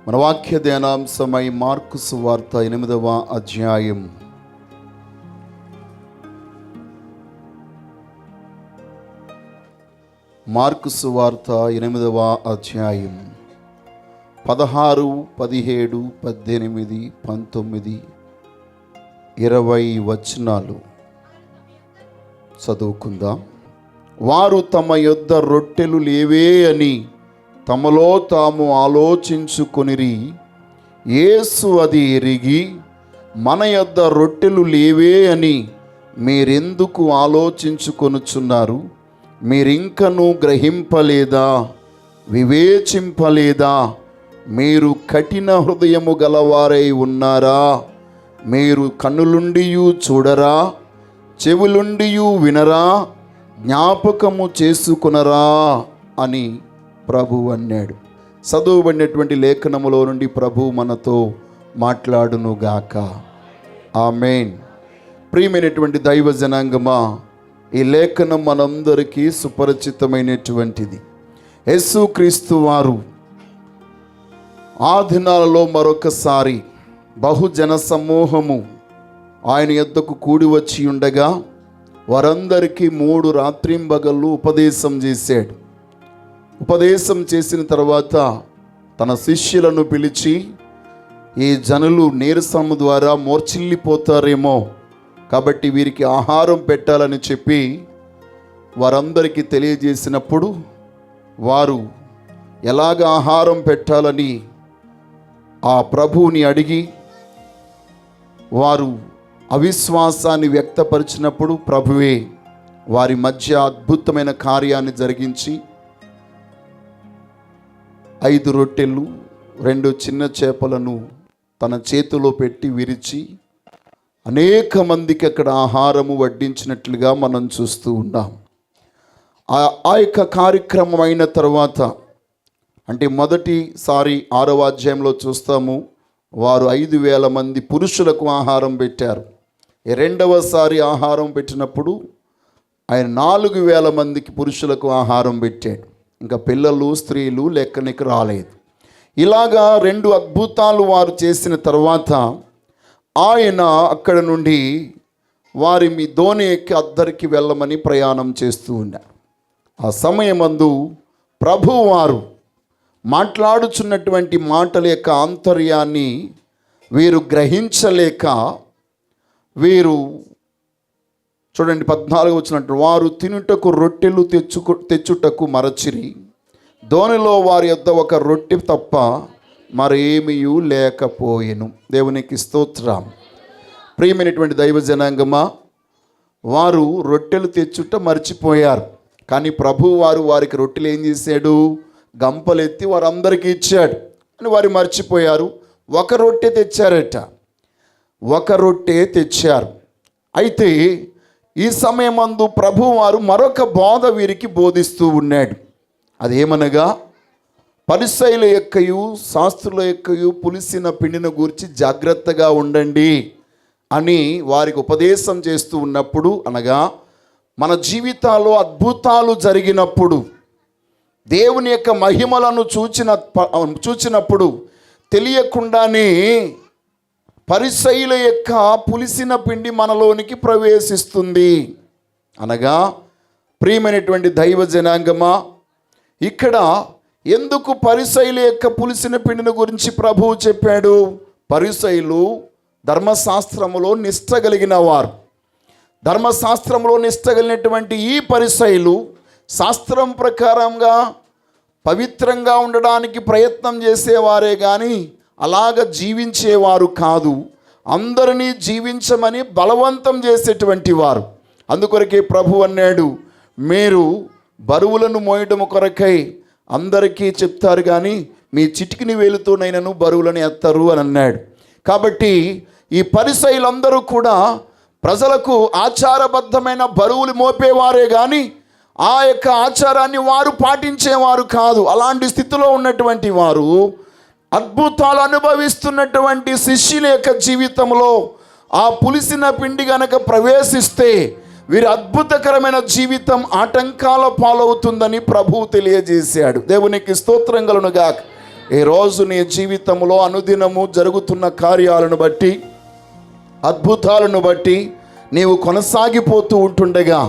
మన వాక్య ధ్యానాంశమై మార్కు సువార్త 8వ అధ్యాయం. మార్కు సువార్త 8వ అధ్యాయం 16, 17, 18, 19, 20 వచనాలు చదువుకుందాం. వారు తమ యొద్ద రొట్టెలు లేవే అని తమలో తాము ఆలోచించుకొనిరి. యేసు అది ఎరిగి, మన యొద్ద రొట్టెలు లేవే అని మీరెందుకు ఆలోచించుకొనుచున్నారు? మీరింకనూ గ్రహింపలేదా? వివేచింపలేదా? మీరు కఠిన హృదయము గలవారై ఉన్నారా? మీరు కన్నులుండియు చూడరా? చెవులుండియు వినరా? జ్ఞాపకము చేసుకునరా అని ప్రభు అన్నాడు. చదువుబడినటువంటి లేఖనములో నుండి ప్రభు మనతో మాట్లాడునుగాక. ఆమేన్. ప్రియమైనటువంటి దైవ జనాంగమా, ఈ లేఖనం మనందరికీ సుపరిచితమైనటువంటిది. యేసుక్రీస్తు వారు ఆ దినాలలో మరొకసారి బహుజన సమూహము ఆయన యొద్దకు కూడి వచ్చి ఉండగా వారందరికీ 3 రాత్రింబగళ్ళు ఉపదేశం చేశాడు. ఉపదేశం చేసిన తర్వాత తన శిష్యులను పిలిచి, ఈ జనులు నీరసము ద్వారా మూర్ఛిల్లిపోతారేమో, కాబట్టి వీరికి ఆహారం పెట్టాలని చెప్పి వారందరికీ తెలియజేసినప్పుడు వారు ఎలాగ ఆహారం పెట్టాలని ఆ ప్రభువుని అడిగి వారు అవిశ్వాసాన్ని వ్యక్తపరిచినప్పుడు ప్రభువే వారి మధ్య అద్భుతమైన కార్యాన్ని జరిగించి 5 రొట్టెలు 2 చిన్న చేపలను తన చేతిలో పెట్టి విరిచి అనేక మందికి అక్కడ ఆహారము వడ్డించినట్లుగా మనం చూస్తూ ఉన్నాం. ఆ యొక్క కార్యక్రమం అయిన తర్వాత, అంటే మొదటిసారి 6వ అధ్యాయంలో చూస్తాము, వారు 5,000 మంది పురుషులకు ఆహారం పెట్టారు. రెండవసారి ఆహారం పెట్టినప్పుడు ఆయన 4,000 మందికి పురుషులకు ఆహారం పెట్టాడు. ఇంకా పిల్లలు, స్త్రీలు లెక్కనికి రాలేదు. ఇలాగా 2 అద్భుతాలు వారు చేసిన తర్వాత ఆయన అక్కడ నుండి వారి దోణి ఎక్కి అద్దరికి వెళ్ళమని ప్రయాణం చేస్తూ ఉన్నారు. ఆ సమయమందు ప్రభువు వారు మాట్లాడుచున్నటువంటి మాటల యొక్క ఆంతర్యాన్ని వీరు గ్రహించలేక, వీరు చూడండి 14 వచ్చినట్టు, వారు తినుటకు రొట్టెలు తెచ్చుటకు మరచిరి. దోణిలో వారి యొద్ద ఒక రొట్టె తప్ప మరేమీ లేకపోయెను. దేవునికి స్తోత్రం. ప్రియమైనటువంటి దైవ జనాంగమా, వారు రొట్టెలు తెచ్చుట మర్చిపోయారు. కానీ ప్రభు వారు వారికి రొట్టెలు ఏం చేశాడు? గంపలెత్తి వారందరికీ ఇచ్చాడు అని వారు మర్చిపోయారు. ఒక రొట్టె తెచ్చారట, ఒక రొట్టె తెచ్చారు. అయితే ఈ సమయమందు ప్రభు వారు మరొక బోధ వీరికి బోధిస్తూ ఉన్నాడు. అదేమనగా, పరిసయ్యుల యొక్కయు శాస్త్రుల యొక్కయు పులిసిన పిండిని గూర్చి జాగ్రత్తగా ఉండండి అని వారికి ఉపదేశం చేస్తూ ఉన్నప్పుడు, అనగా మన జీవితాల్లో అద్భుతాలు జరిగినప్పుడు, దేవుని యొక్క మహిమలను చూచినప్పుడు తెలియకుండానే పరిసయ్యుల యొక్క పులిసిన పిండి మనలోనికి ప్రవేశిస్తుంది. అనగా ప్రియమైనటువంటి దైవ జనాంగమా, ఇక్కడ ఎందుకు పరిసయ్యుల యొక్క పులిసిన పిండిని గురించి ప్రభువు చెప్పాడు? పరిసయ్యులు ధర్మశాస్త్రములో నిష్ట కలిగిన వారు. ధర్మశాస్త్రంలో నిష్ట కలిగినటువంటి ఈ పరిసయ్యులు శాస్త్రం ప్రకారంగా పవిత్రంగా ఉండడానికి ప్రయత్నం చేసేవారే కానీ అలాగ జీవించేవారు కాదు. అందరినీ జీవించమని బలవంతం చేసేటువంటి వారు. అందుకొరకే ప్రభు అన్నాడు, మీరు బరువులను మోయడం కొరకై అందరికీ చెప్తారు కానీ మీ చిటికిని వేలుతోనైనను బరువులను ఎత్తరు అని అన్నాడు. కాబట్టి ఈ పరిసయ్యులందరూ కూడా ప్రజలకు ఆచారబద్ధమైన బరువులు మోపేవారే కానీ ఆ యొక్క ఆచారాన్ని వారు పాటించేవారు కాదు. అలాంటి స్థితిలో ఉన్నటువంటి వారు అద్భుతాలు అనుభవిస్తున్నటువంటి శిష్యుల యొక్క జీవితంలో ఆ పులిసిన పిండి గనక ప్రవేశిస్తే వీరి అద్భుతకరమైన జీవితం ఆటంకాల పాలవుతుందని ప్రభువు తెలియజేశాడు. దేవునికి స్తోత్రం కలుగునుగాక. ఈరోజు నీ జీవితంలో అనుదినము జరుగుతున్న కార్యాలను బట్టి, అద్భుతాలను బట్టి నీవు కొనసాగిపోతూ ఉంటుండగా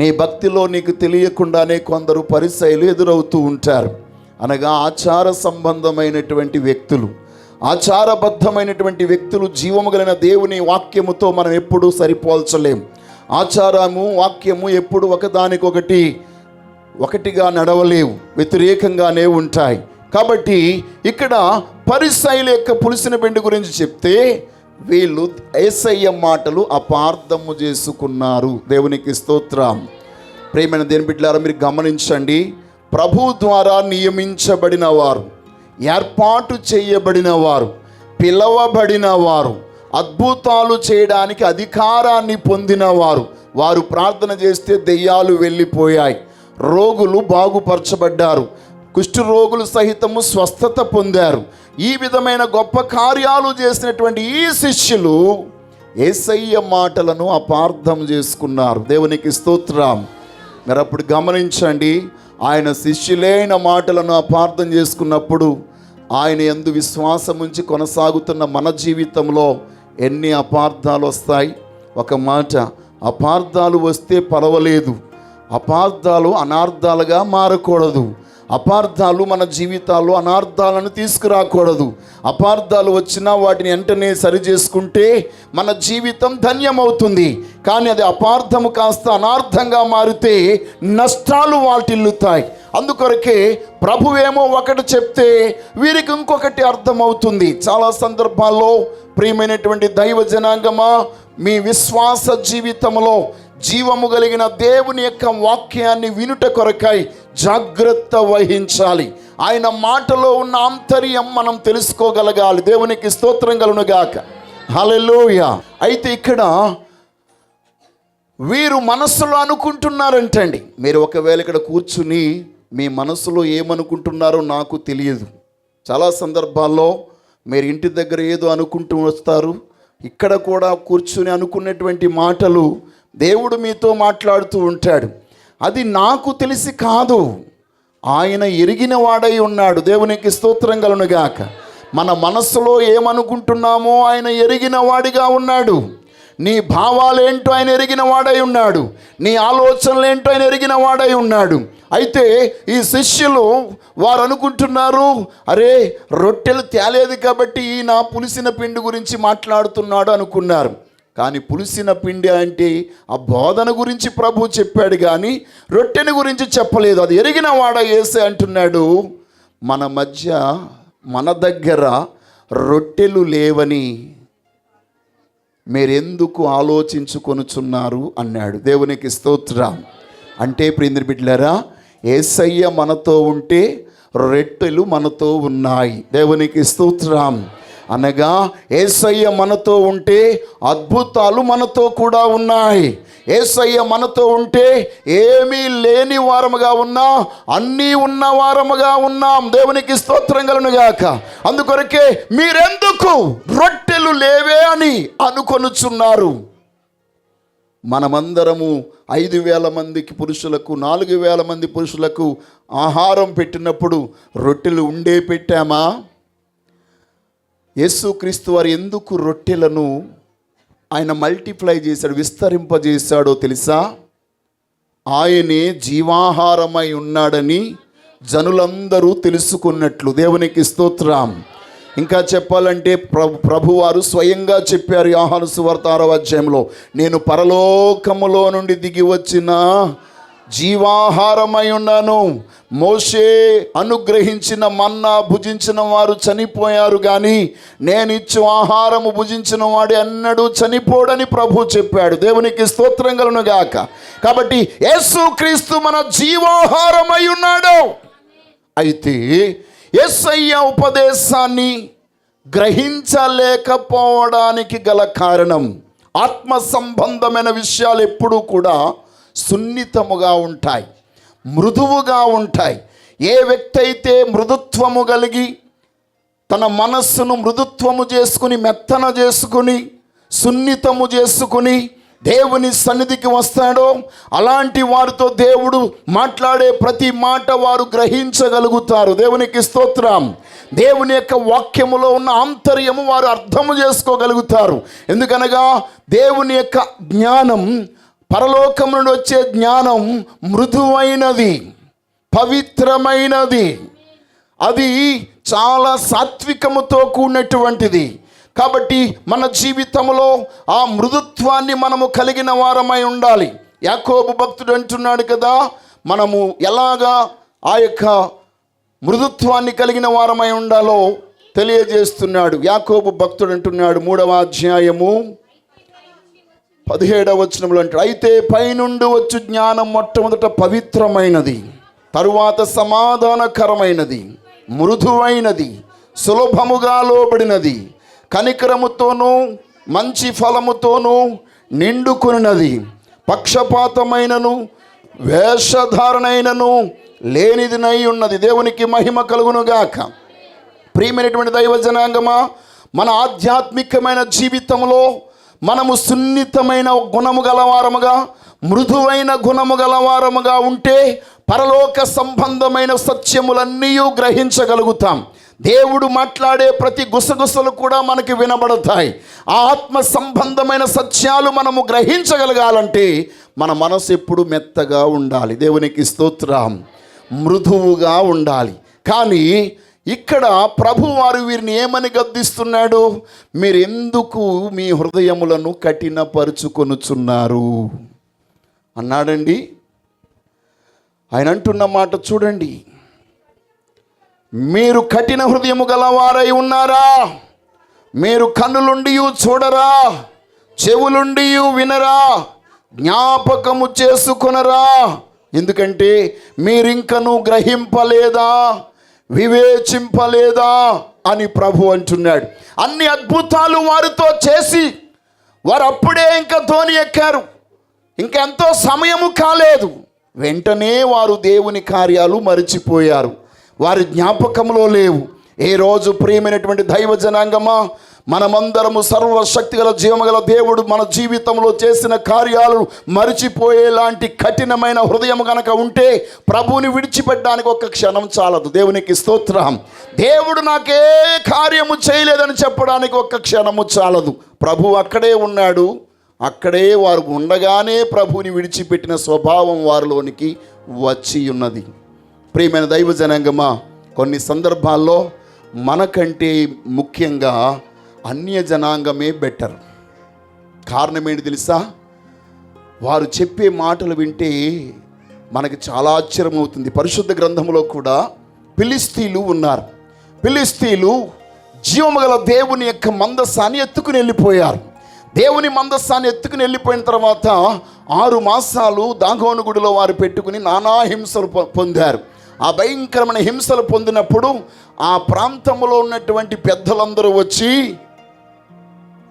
నీ భక్తిలో నీకు తెలియకుండానే కొందరు పరిసయ్యులు ఎదురవుతూ ఉంటారు. అనగా ఆచార సంబంధమైనటువంటి వ్యక్తులు, ఆచారబద్ధమైనటువంటి వ్యక్తులు జీవము కలిగిన దేవుని వాక్యముతో మనం ఎప్పుడూ సరిపోల్చలేం. ఆచారము వాక్యము ఎప్పుడు ఒకటిగా నడవలేవు, వ్యతిరేకంగానే ఉంటాయి. కాబట్టి ఇక్కడ పరిసయ్యుల యొక్క పులిసిన పిండి గురించి చెప్తే వీళ్ళు యేసయ్య మాటలు అపార్థము చేసుకున్నారు. దేవునికి స్తోత్రం. ప్రియమైన దేవుని బిడ్డలారా, మీరు గమనించండి. ప్రభు ద్వారా నియమించబడిన వారు, ఏర్పాటు చేయబడిన వారు, పిలవబడిన వారు, అద్భుతాలు చేయడానికి అధికారాన్ని పొందిన వారు, వారు ప్రార్థన చేస్తే దెయ్యాలు వెళ్ళిపోయాయి, రోగులు బాగుపరచబడ్డారు, కుష్ఠరోగులు సహితము స్వస్థత పొందారు. ఈ విధమైన గొప్ప కార్యాలు చేసినటువంటి ఈ శిష్యులు యేసయ్య మాటలను అపార్థం చేసుకున్నారు. దేవునికి స్తోత్రం. మీరు అప్పుడు గమనించండి, ఆయన శిష్యులైన మాటలను అపార్థం చేసుకున్నప్పుడు ఆయన యందు విశ్వాసం ఉంచి కొనసాగుతున్న మన జీవితంలో ఎన్ని అపార్థాలు వస్తాయి. ఒక మాట, అపార్థాలు వస్తే పర్వాలేదు, అపార్థాలు అనార్థాలుగా మారకూడదు. అపార్థాలు మన జీవితాల్లో అనార్థాలను తీసుకురాకూడదు. అపార్థాలు వచ్చినా వాటిని వెంటనే సరి చేసుకుంటే మన జీవితం ధన్యమవుతుంది. కానీ అది అపార్థము కాస్త అనార్థంగా మారితే నష్టాలు వాటిల్లుతాయి. అందుకొరకే ప్రభువేమో ఒకటి చెప్తే వీరికి ఇంకొకటి అర్థమవుతుంది. చాలా సందర్భాల్లో ప్రియమైనటువంటి దైవ జనాంగమా, మీ విశ్వాస జీవితంలో జీవము కలిగిన దేవుని యొక్క వాక్యాన్ని వినుట కొరకై జాగ్రత్త వహించాలి. ఆయన మాటలో ఉన్న ఆంతర్యం మనం తెలుసుకోగలగాలి. దేవునికి స్తోత్రం కలుగునుగాక. హల్లెలూయా. అయితే ఇక్కడ వీరు మనస్సులో అనుకుంటున్నారంటండి. మీరు ఒకవేళ ఇక్కడ కూర్చుని మీ మనసులో ఏమనుకుంటున్నారో నాకు తెలియదు. చాలా సందర్భాల్లో మీరు ఇంటి దగ్గర ఏదో అనుకుంటూ వస్తారు, ఇక్కడ కూడా కూర్చుని అనుకున్నటువంటి మాటలు దేవుడు మీతో మాట్లాడుతూ ఉంటాడు. అది నాకు తెలిసి కాదు, ఆయన ఎరిగిన వాడై ఉన్నాడు. దేవునికి స్తోత్రం కలుగునుగాక. మన మనస్సులో ఏమనుకుంటున్నామో ఆయన ఎరిగిన వాడిగా ఉన్నాడు. నీ భావాలేంటో ఆయన ఎరిగిన వాడై ఉన్నాడు. నీ ఆలోచనలేంటో ఆయన ఎరిగిన వాడై ఉన్నాడు. అయితే ఈ శిష్యులు వారు అనుకుంటున్నారు, అరే రొట్టెలు తేలేదు కాబట్టి ఈయన పులిసిన పిండి గురించి మాట్లాడుతున్నాడు అనుకున్నారు. కానీ పులిసిన పిండి అంటే ఆ బోధన గురించి ప్రభు చెప్పాడు, కానీ రొట్టెని గురించి చెప్పలేదు. అది ఎరిగిన వాడ యేసే అంటున్నాడు, మన దగ్గర రొట్టెలు లేవని మీరెందుకు ఆలోచించుకొనుచున్నారు అన్నాడు. దేవునికి స్తోత్రం. అంటే ప్రియమైన బిడ్డలారా, యేసయ్య మనతో ఉంటే రొట్టెలు మనతో ఉన్నాయి. దేవునికి స్తోత్రం. అనగా యేసయ్య మనతో ఉంటే అద్భుతాలు మనతో కూడా ఉన్నాయి. యేసయ్య మనతో ఉంటే ఏమీ లేని వారముగా ఉన్నా అన్నీ ఉన్న వారముగా ఉన్నాం. దేవునికి స్తోత్రం కలుగునుగాక. అందుకొరకే మీరెందుకు రొట్టెలు లేవే అని అనుకొనుచున్నారు. మనమందరము 5,000 మందికి పురుషులకు, 4,000 మంది పురుషులకు ఆహారం పెట్టినప్పుడు రొట్టెలు పెట్టామా? యేసుక్రీస్తు వారు ఎందుకు రొట్టెలను ఆయన మల్టిప్లై చేశాడు, విస్తరింపజేశాడో తెలుసా? ఆయనే జీవాహారమై ఉన్నాడని జనులందరూ తెలుసుకున్నట్లు. దేవునికి స్తోత్రం. ఇంకా చెప్పాలంటే ప్రభువారు స్వయంగా చెప్పారు యోహాను సువార్త 6వ అధ్యాయంలో, నేను పరలోకములో నుండి దిగి వచ్చిన జీవాహారమై ఉన్నాను. మోషే అనుగ్రహించిన మన్నా భుజించిన వారు చనిపోయారు, కానీ నేను ఇచ్చు ఆహారము భుజించిన వాడు ఎన్నడూ చనిపోడని ప్రభు చెప్పాడు. దేవునికి స్తోత్రం కలుగునుగాక. కాబట్టి యేసుక్రీస్తు మన జీవాహారమై ఉన్నాడు. అయితే యేసయ్య ఉపదేశాన్ని గ్రహించలేకపోవడానికి గల కారణం, ఆత్మ సంబంధమైన విషయాలు ఎప్పుడూ కూడా సున్నితముగా ఉంటాయి, మృదువుగా ఉంటాయి. ఏ వ్యక్తి అయితే మృదుత్వము కలిగి తన మనస్సును మృదుత్వము చేసుకుని, మెత్తన చేసుకుని, సున్నితము చేసుకుని దేవుని సన్నిధికి వస్తాడో అలాంటి వారితో దేవుడు మాట్లాడే ప్రతి మాట వారు గ్రహించగలుగుతారు. దేవునికి స్తోత్రం. దేవుని యొక్క వాక్యములో ఉన్న ఆంతర్యము వారు అర్థము చేసుకోగలుగుతారు. ఎందుకనగా దేవుని యొక్క జ్ఞానం, పరలోకం నుండి వచ్చే జ్ఞానం మృదువైనది, పవిత్రమైనది, అది చాలా సాత్వికముతో కూడినటువంటిది. కాబట్టి మన జీవితంలో ఆ మృదుత్వాన్ని మనము కలిగిన వారమై ఉండాలి. యాకోబు భక్తుడు అంటున్నాడు కదా, మనము ఎలాగా ఆ యొక్క మృదుత్వాన్ని కలిగిన వారమై ఉండాలో తెలియజేస్తున్నాడు. యాకోబు భక్తుడు అంటున్నాడు 3వ అధ్యాయము 17వ వచనంలో అంటాడు, అయితే పైనుండి వచ్చు జ్ఞానం మొట్టమొదట పవిత్రమైనది, తరువాత సమాధానకరమైనది, మృదువైనది, సులభముగా లోబడినది, కనికరముతోనూ మంచి ఫలముతోనూ నిండుకున్నది, పక్షపాతమైనను వేషధారణైనను లేనిదినై ఉన్నది. దేవునికి మహిమ కలుగునుగాక. ప్రియమైనటువంటి దైవ జనాంగమా, మన ఆధ్యాత్మికమైన జీవితంలో మనము సున్నితమైన గుణము గలవారముగా, మృదువైన గుణము గలవారముగా ఉంటే పరలోక సంబంధమైన సత్యములన్నీ గ్రహించగలుగుతాం. దేవుడు మాట్లాడే ప్రతి గుసగుసలు కూడా మనకి వినబడతాయి. ఆ ఆత్మ సంబంధమైన సత్యాలు మనము గ్రహించగలగాలంటే మన మనసు ఎప్పుడు మెత్తగా ఉండాలి. దేవునికి స్తోత్రం. మృదువుగా ఉండాలి. కానీ ఇక్కడ ప్రభువారు వీరిని ఏమని గద్దిస్తున్నాడు? మీరు ఎందుకు మీ హృదయములను కఠినపరుచుకొనుచున్నారు అన్నాడండి. ఆయన అంటున్న మాట చూడండి, మీరు కఠిన హృదయము గలవారై ఉన్నారా? మీరు కన్నులుండి చూడరా, చెవులుండి వినరా, జ్ఞాపకము చేసుకొనరా? ఎందుకంటే మీరింకను గ్రహింపలేదా, వివేచింపలేదా అని ప్రభు అంటున్నాడు. అన్ని అద్భుతాలు వారితో చేసి వారు అప్పుడే ఇంకా ధోని ఎక్కారు, ఇంకెంతో సమయము కాలేదు. వెంటనే వారు దేవుని కార్యాలు మరిచిపోయారు, వారి జ్ఞాపకంలో లేవు. ఏ రోజు ప్రియమైనటువంటి దైవ జనాంగమా, మనమందరము సర్వశక్తి గల జీవమగల దేవుడు మన జీవితంలో చేసిన కార్యాలు మరిచిపోయేలాంటి కఠినమైన హృదయం కనుక ఉంటే ప్రభువుని విడిచిపెట్టడానికి ఒక్క క్షణం చాలదు. దేవునికి స్తోత్రం. దేవుడు నాకే కార్యము చేయలేదని చెప్పడానికి ఒక్క క్షణము చాలదు. ప్రభు అక్కడే ఉన్నాడు. అక్కడే వారు ఉండగానే ప్రభువుని విడిచిపెట్టిన స్వభావం వారిలోనికి వచ్చి ఉన్నది. ప్రియమైన దైవ జనాంగమా, కొన్ని సందర్భాల్లో మనకంటే ముఖ్యంగా అన్య జనాంగమే బెటర్. కారణం ఏంటి తెలుసా? వారు చెప్పే మాటలు వింటే మనకి చాలా ఆశ్చర్యం అవుతుంది. పరిశుద్ధ గ్రంథంలో కూడా ఫిలిస్తీన్లు ఉన్నారు. ఫిలిస్తీన్లు జీవముగల దేవుని యొక్క మందస్సాన్ని ఎత్తుకుని వెళ్ళిపోయారు. దేవుని మందస్సాన్ని ఎత్తుకుని వెళ్ళిపోయిన తర్వాత 6 మాసాలు దాగోను గుడిలో వారు పెట్టుకుని నానా హింసలు పొందారు. ఆ భయంకరమైన హింసలు పొందినప్పుడు ఆ ప్రాంతంలో ఉన్నటువంటి పెద్దలందరూ వచ్చి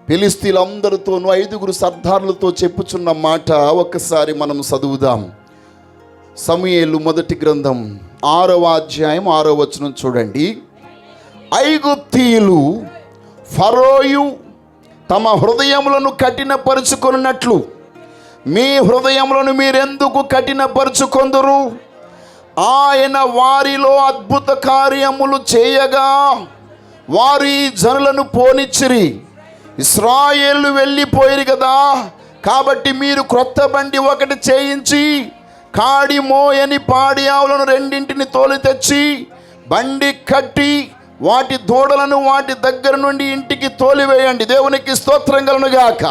ఫిలిస్తీన్లందరితోనూ 5 సర్దార్లతో చెప్పుచున్న మాట ఒక్కసారి మనం చదువుదాం. సమూయేలు మొదటి గ్రంథం 6వ అధ్యాయం 6వ వచనం చూడండి. ఐగుప్తీయులు ఫరోయు తమ హృదయములను కఠినపరుచుకొనున్నట్లు మీ హృదయములను మీరెందుకు కఠినపరుచుకొందురు? ఆయన వారిలో అద్భుత కార్యములు చేయగా వారి జనులను పోనిచ్చిరి. ఇశ్రాయేలు వెళ్ళిపోయిరు కదా, కాబట్టి మీరు క్రొత్త బండి ఒకటి చేయించి కాడి మోయని పాడి ఆవులను 2 తోలి తెచ్చి బండి కట్టి వాటి దూడలను వాటి దగ్గర నుండి ఇంటికి తోలివేయండి. దేవునికి స్తోత్రం కలుగునుగాక.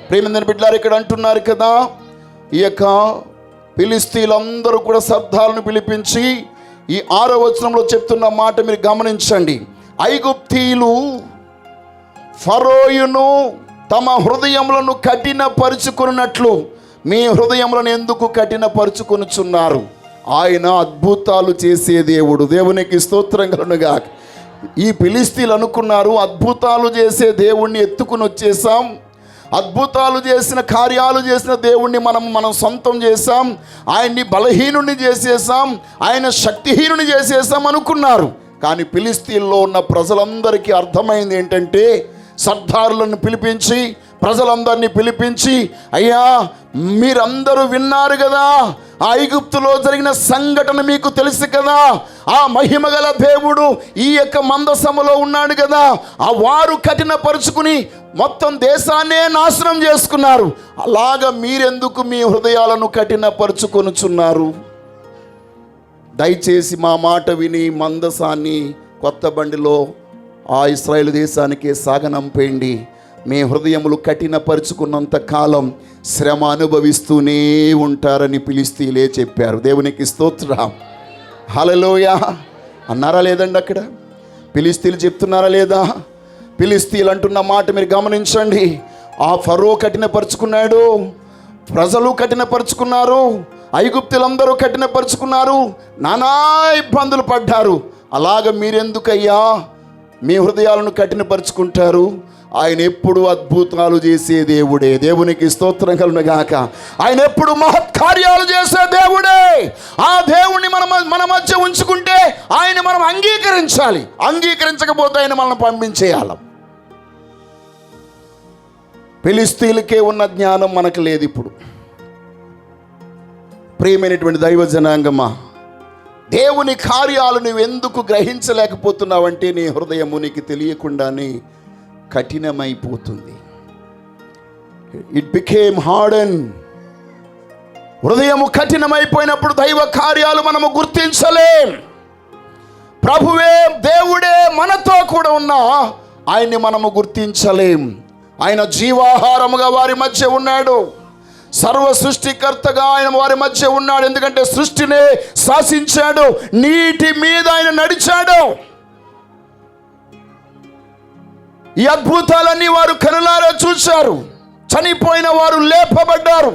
ప్రియమైన బిడ్డలారా, ఇక్కడ అంటున్నారు కదా, ఈ యొక్క ఫిలిస్తీన్లందరూ కూడా సర్దార్లను పిలిపించి ఈ 6వ వచనంలో చెప్తున్న మాట మీరు గమనించండి. ఐగుప్తీయులు ఫరోయును తమ హృదయములను కఠినపరుచుకున్నట్లు మీ హృదయములను ఎందుకు కఠినపరుచుకొనుచున్నారు? ఆయన అద్భుతాలు చేసే దేవుడు. దేవునికి స్తోత్రం కలుగునుగాక. ఈ ఫిలిస్తీన్లు అనుకున్నారు, అద్భుతాలు చేసే దేవుణ్ణి ఎత్తుకుని వచ్చేసాం, అద్భుతాలు చేసిన కార్యాలు చేసిన దేవుణ్ణి మనం సొంతం చేశాం, ఆయన్ని బలహీనుని చేసేసాం, ఆయన శక్తిహీనుని చేసేసాం అనుకున్నారు. కానీ ఫిలిస్తీన్లో ఉన్న ప్రజలందరికీ అర్థమైంది ఏంటంటే, సర్దారులను పిలిపించి ప్రజలందరినీ పిలిపించి, అయ్యా మీరందరూ విన్నారు కదా, ఆ ఐగుప్తులో జరిగిన సంఘటన మీకు తెలుసు కదా. ఆ మహిమగల దేవుడు ఈ యొక్క మందసములో ఉన్నాడు కదా. ఆ వారు కఠినపరుచుకుని మొత్తం దేశాన్నే నాశనం చేసుకున్నారు. అలాగా మీరెందుకు మీ హృదయాలను కఠినపరుచుకొనుచున్నారు? దయచేసి మా మాట విని మందసాన్ని కొత్త బండిలో ఆ ఇశ్రాయేలు దేశానికే సాగనంపేయండి. మీ హృదయములు కఠినపరుచుకున్నంత కాలం శ్రమ అనుభవిస్తూనే ఉంటారని ఫిలిష్తీయులే చెప్పారు. దేవునికి స్తోత్రం. హల్లెలూయా అన్నారా లేదండి? అక్కడ ఫిలిష్తీయులు చెప్తున్నారా లేదా? ఫిలిష్తీయులు అంటున్న మాట మీరు గమనించండి. ఆ ఫరో కఠినపరుచుకున్నాడు, ప్రజలు కఠినపరుచుకున్నారు, ఐగుప్తులందరూ కఠినపరుచుకున్నారు, నానా ఇబ్బందులు పడ్డారు. అలాగ మీరెందుకయ్యా మీ హృదయాలను కఠినపరుచుకుంటారు? ఆయన ఎప్పుడు అద్భుతాలు చేసే దేవుడే. దేవునికి స్తోత్రం కలుగును గాక. ఆయన ఎప్పుడు మహత్కార్యాలు చేసే దేవుడే. ఆ దేవుణ్ణి మన మధ్య ఉంచుకుంటే ఆయన మనం అంగీకరించాలి. అంగీకరించకపోతే ఆయన మనల్ని పంపించేయాలి. ఫిలిష్తీయులకే ఉన్న జ్ఞానం మనకు లేదు ఇప్పుడు. ప్రియమైనటువంటి దైవ జనాంగమా, దేవుని కార్యాలు నువ్వు ఎందుకు గ్రహించలేకపోతున్నావంటే నీ హృదయము నీకు తెలియకుండానే కఠినమైపోతుంది. It became harden. హృదయము కఠినమైపోయినప్పుడు దైవ కార్యాలు మనము గుర్తించలేం. ప్రభువే దేవుడే మనతో కూడా ఉన్నా ఆయన్ని మనము గుర్తించలేం. ఆయన జీవాహారముగా వారి మధ్య ఉన్నాడు, సర్వ సృష్టికర్తగా ఆయన వారి మధ్య ఉన్నాడు. ఎందుకంటే సృష్టినే శాసించాడు, నీటి మీద ఆయన నడిచాడు. ఈ అద్భుతాలన్నీ వారు కనులారా చూశారు. చనిపోయిన వారు లేపబడ్డారు.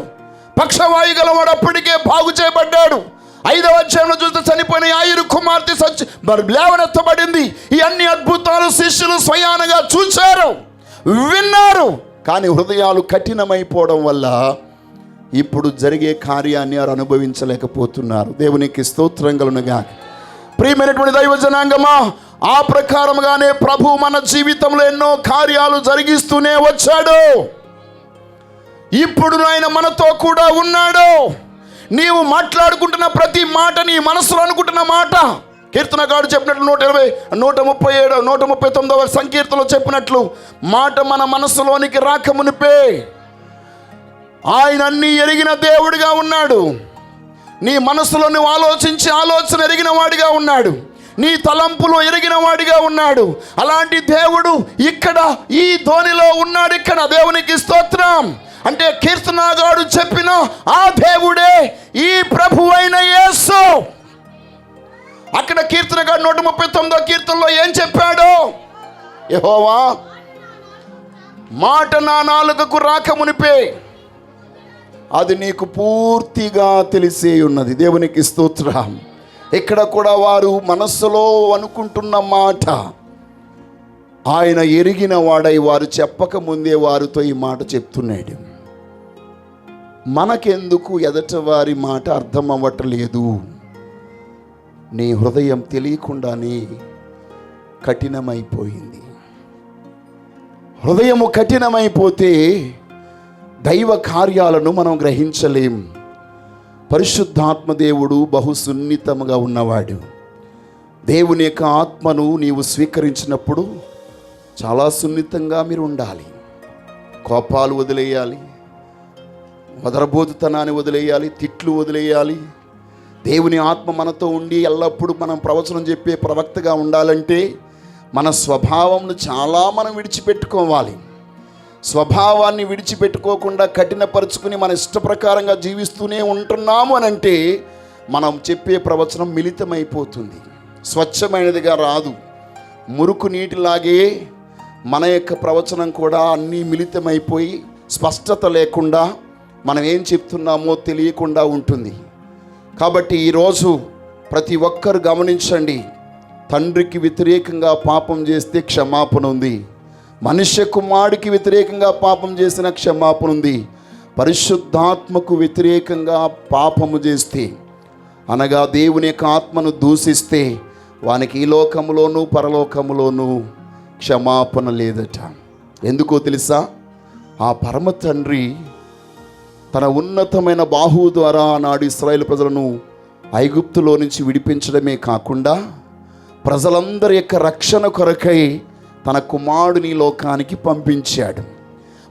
పక్షవాయు గలవాడు అప్పటికే బాగు చేయబడ్డాడు. 5వ అధ్యాయంలో చూస్తే చనిపోయిన యాయిరు కుమార్తె లేవనెత్తబడింది. ఈ అన్ని అద్భుతాలు శిష్యులు స్వయానగా చూశారు, విన్నారు. కానీ హృదయాలు కఠినమైపోవడం వల్ల ఇప్పుడు జరిగే కార్యాన్ని వారు అనుభవించలేకపోతున్నారు. దేవునికి స్తోత్రం కలుగును గాక. ప్రియమైనటువంటి దైవ జనాంగమా, ఆ ప్రకారంగానే ప్రభు మన జీవితంలో ఎన్నో కార్యాలు జరిగిస్తూనే వచ్చాడు. ఇప్పుడు ఆయన మనతో కూడా ఉన్నాడు. నీవు మాట్లాడుకుంటున్న ప్రతి మాట, నీ మనసులో అనుకుంటున్న మాట, కీర్తనగాడు చెప్పినట్లు 139వ సంకీర్తనలో చెప్పినట్లు, మాట మన మనసులోనికి రాకమునిపే ఆయన అన్నీ ఎరిగిన దేవుడిగా ఉన్నాడు. నీ మనసులో నువ్వు ఆలోచన ఎరిగిన వాడిగా ఉన్నాడు. నీ తలంపులో ఎరిగిన వాడిగా ఉన్నాడు. అలాంటి దేవుడు ఇక్కడ ఈ ధోనిలో ఉన్నాడు. ఇక్కడ దేవునికి స్తోత్రం. అంటే కీర్తనగాడు చెప్పిన ఆ దేవుడే ఈ ప్రభువైన యేసు. అక్కడ కీర్తనగాడు 139వ కీర్తనలో ఏం చెప్పాడు? యెహోవా మాట నా నాలుకకు రాకమునిపే అది నీకు పూర్తిగా తెలిసే ఉన్నది. దేవునికి స్తోత్రం. ఇక్కడ కూడా వారు మనస్సులో అనుకుంటున్న మాట ఆయన ఎరిగిన వాడై వారు చెప్పక ముందే వారితో ఈ మాట చెప్తున్నాడు. మనకెందుకు ఎదట వారి మాట అర్థం అవ్వట్లేదు? నీ హృదయం తెలియకుండానే కఠినమైపోయింది. హృదయము కఠినమైపోతే దైవ కార్యాలను మనం గ్రహించలేం. పరిశుద్ధాత్మ దేవుడు బహు సున్నితముగా ఉన్నవాడు. దేవుని యొక్క ఆత్మను నీవు స్వీకరించినప్పుడు చాలా సున్నితంగా మీరు ఉండాలి. కోపాలు వదిలేయాలి, వదరబోతుతనాన్ని వదిలేయాలి, తిట్లు వదిలేయాలి. దేవుని ఆత్మ మనతో ఉండి ఎల్లప్పుడూ మనం ప్రవచనం చెప్పే ప్రవక్తగా ఉండాలంటే మన స్వభావంను చాలా మనం విడిచిపెట్టుకోవాలి. స్వభావాన్ని విడిచిపెట్టుకోకుండా కఠినపరుచుకుని మన ఇష్ట ప్రకారంగా జీవిస్తూనే ఉంటున్నాము అని అంటే మనం చెప్పే ప్రవచనం మిళితమైపోతుంది, స్వచ్ఛమైనదిగా రాదు. మురుకు నీటిలాగే మన యొక్క ప్రవచనం కూడా అన్నీ మిళితమైపోయి స్పష్టత లేకుండా మనం ఏం చెప్తున్నామో తెలియకుండా ఉంటుంది. కాబట్టి ఈరోజు ప్రతి ఒక్కరు గమనించండి, తండ్రికి వ్యతిరేకంగా పాపం చేస్తే క్షమాపణ ఉంది. మనుష్య కుమారుడికి వ్యతిరేకంగా పాపం చేసిన క్షమాపణ ఉంది. పరిశుద్ధాత్మకు వ్యతిరేకంగా పాపము చేస్తే, అనగా దేవుని యొక్క ఆత్మను దూషిస్తే వానికి ఈ లోకములోనూ పరలోకములోనూ క్షమాపణ లేదట. ఎందుకో తెలుసా? ఆ పరమ తండ్రి తన ఉన్నతమైన బాహువు ద్వారా ఆనాడు ఇశ్రాయేలు ప్రజలను ఐగుప్తులో నుంచి విడిపించడమే కాకుండా ప్రజలందరి యొక్క రక్షణ కొరకై తన కుమారుడిని ఈ లోకానికి పంపించాడు.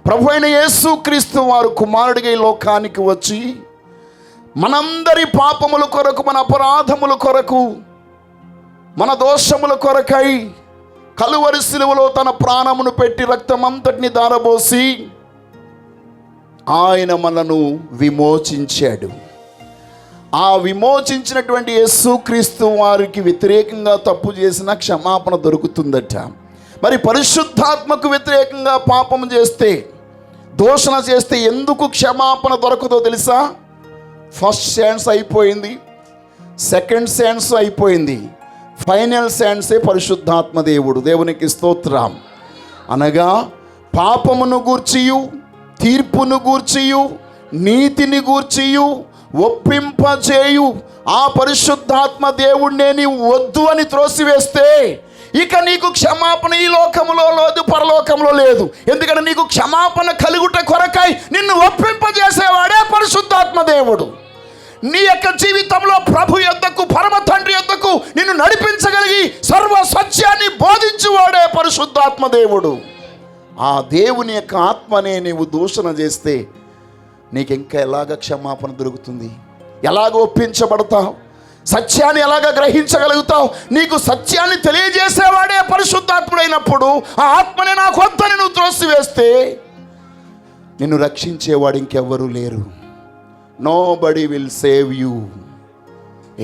ప్రభువైన యేసుక్రీస్తు వారు కుమారుడిగా ఈ లోకానికి వచ్చి మనందరి పాపముల కొరకు, మన అపరాధముల కొరకు, మన దోషముల కొరకై కలువరి శిలువలో తన ప్రాణమును పెట్టి రక్తమంతటిని దారబోసి ఆయన మనను విమోచించాడు. ఆ విమోచించినటువంటి యేసుక్రీస్తు వారికి వ్యతిరేకంగా తప్పు చేసిన క్షమాపణ దొరుకుతుందట. మరి పరిశుద్ధాత్మకు వ్యతిరేకంగా పాపం చేస్తే, దోషణ చేస్తే ఎందుకు క్షమాపణ దొరకదో తెలుసా? ఫస్ట్ ఛాన్స్ అయిపోయింది, సెకండ్ ఛాన్స్ అయిపోయింది, ఫైనల్ ఛాన్సే పరిశుద్ధాత్మ దేవుడు. దేవునికి స్తోత్రం. అనగా పాపమును గూర్చియు, తీర్పును గూర్చియు, నీతిని గూర్చియు ఒప్పింపజేయు ఆ పరిశుద్ధాత్మ దేవుడినే నీవు వద్దు అని త్రోసివేస్తే ఇక నీకు క్షమాపణ ఈ లోకములో లేదు, పరలోకంలో లేదు. ఎందుకంటే నీకు క్షమాపణ కలుగుట కొరకై నిన్ను ఒప్పింపజేసేవాడే పరిశుద్ధాత్మ దేవుడు. నీ యొక్క జీవితంలో ప్రభు యొద్దకు, పరమ తండ్రి యొద్దకు నిన్ను నడిపించగలిగి సర్వ సత్యాన్ని బోధించువాడే పరిశుద్ధాత్మ దేవుడు. ఆ దేవుని యొక్క ఆత్మనే నీవు దూషణ చేస్తే నీకు ఇంకా ఎలాగ క్షమాపణ దొరుకుతుంది? ఎలాగ ఒప్పించబడతావు? సత్యాన్ని ఎలాగ గ్రహించగలుగుతావు? నీకు సత్యాన్ని తెలియజేసేవాడే పరిశుద్ధాత్ముడైనప్పుడు ఆ ఆత్మనే నాకు వద్దని నువ్వు త్రోసివేస్తే నిన్ను రక్షించేవాడు ఇంకెవ్వరూ లేరు. Nobody will save you.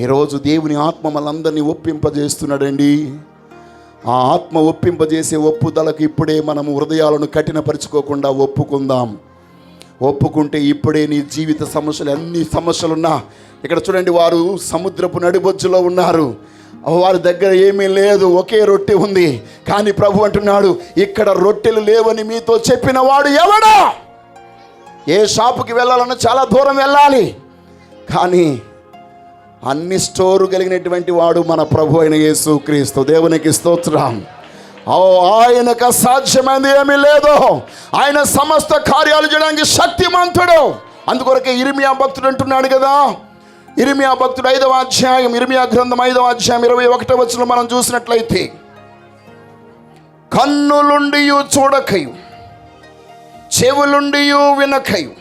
ఈరోజు దేవుని ఆత్మ మనందరినీ ఒప్పింపజేస్తున్నాడండి. ఆ ఆత్మ ఒప్పింపజేసే ఒప్పుదలకు ఇప్పుడే మనము హృదయాలను కఠినపరుచుకోకుండా ఒప్పుకుందాం. ఒప్పుకుంటే ఇప్పుడే నీ జీవిత సమస్యలు, అన్ని సమస్యలున్నా ఇక్కడ చూడండి, వారు సముద్రపు నడిబొజ్జులో ఉన్నారు. వారి దగ్గర ఏమీ లేదు, ఒకే రొట్టె ఉంది. కానీ ప్రభు అంటున్నాడు, ఇక్కడ రొట్టెలు లేవని మీతో చెప్పిన వాడు ఎవడా? ఏ షాపుకి వెళ్ళాలన్నా చాలా దూరం వెళ్ళాలి, కానీ అన్ని స్టోరు కలిగినటువంటి వాడు మన ప్రభు అయిన యేసుక్రీస్తు. దేవునికి స్తోత్రం. ఆయనకు అసాధ్యమైనది ఏమీ లేదు. ఆయన సమస్త కార్యాలు చేయడానికి శక్తిమంతుడు. అందుకొరకే ఇర్మియా భక్తుడు అంటున్నాడు కదా, ఇర్మియా భక్తుడు 5వ అధ్యాయం, ఇర్మియా గ్రంథం 5వ అధ్యాయం 21వ వచనం మనం చూసినట్లయితే, కన్నులుండియు చూడకయు, చెవులుండియు వినకయు,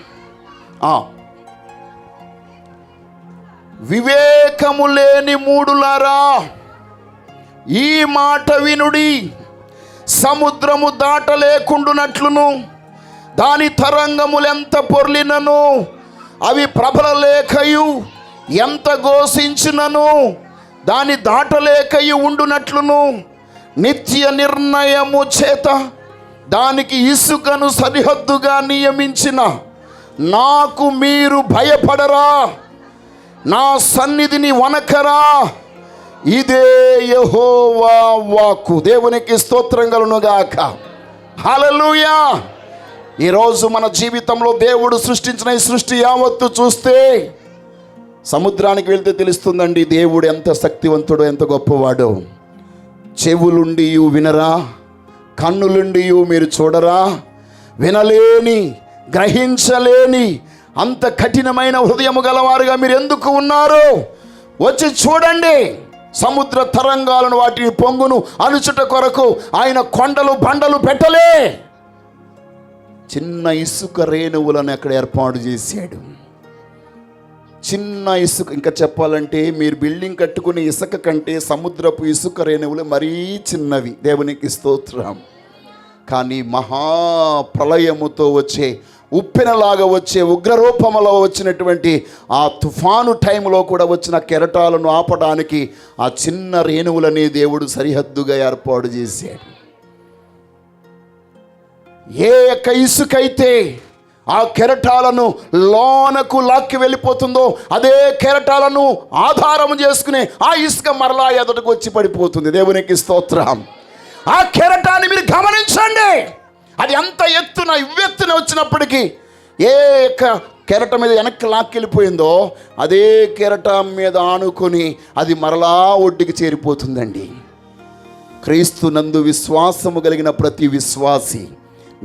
వివేకము లేని మూడులారా ఈ మాట వినుడి. సముద్రము దాటలేకుండునట్లును, దాని తరంగములెంత పొర్లినను అవి ప్రబలలేకయు, ఎంత ఘోషించినను దాని దాటలేకయు ఉండునట్లును, నిత్య నిర్ణయము చేత దానికి ఇసుకను సరిహద్దుగా నియమించిన నాకు మీరు భయపడరా? నా సన్నిధిని వనకరా? ఇదే యెహోవా వాక్కు. దేవునికి స్తోత్రం కలుగునుగాక. హల్లెలూయా. ఈరోజు మన జీవితంలో దేవుడు సృష్టించిన ఈ సృష్టి యావత్తు చూస్తే సముద్రానికి వెళ్తే తెలుస్తుందండి దేవుడు ఎంత శక్తివంతుడో, ఎంత గొప్పవాడో. చెవులుండి వినరా? కన్నులుండి మీరు చూడరా? వినలేని, గ్రహించలేని అంత కఠినమైన హృదయము గలవారుగా మీరు ఎందుకు ఉన్నారు? వచ్చి చూడండి. సముద్ర తరంగాలను, వాటిని పొంగును అణుచుట కొరకు ఆయన కొండలు బండలు పెట్టలే, చిన్న ఇసుక రేణువులను అక్కడ ఏర్పాటు చేశాడు. చిన్న ఇసుక, ఇంకా చెప్పాలంటే మీరు బిల్డింగ్ కట్టుకునే ఇసుక కంటే సముద్రపు ఇసుక రేణువులు మరీ చిన్నవి. దేవునికి స్తోత్రం. కానీ మహాప్రళయముతో వచ్చే, ఉప్పెనలాగా వచ్చే, ఉగ్రరూపములో వచ్చినటువంటి ఆ తుఫాను టైంలో కూడా వచ్చిన కెరటాలను ఆపడానికి ఆ చిన్న రేణువులని దేవుడు సరిహద్దుగా ఏర్పాటు చేశాడు. ఏ యొక్క ఇసుకైతే ఆ కెరటాలను లోనకు లాక్కి వెళ్ళిపోతుందో అదే కెరటాలను ఆధారం చేసుకుని ఆ ఇసుక మరలా ఎదుటకు వచ్చి పడిపోతుంది. దేవునికి స్తోత్రం. ఆ కెరటాన్ని మీరు గమనించండి. అది ఎంత ఎత్తున, ఇవ్వెత్తున వచ్చినప్పటికీ ఏ కెరటం మీద వెనక్కి లాక్కెళ్ళిపోయిందో అదే కెరటం మీద ఆనుకొని అది మరలా ఒడ్డుకి చేరిపోతుందండి. క్రీస్తు నందు విశ్వాసము కలిగిన ప్రతి విశ్వాసి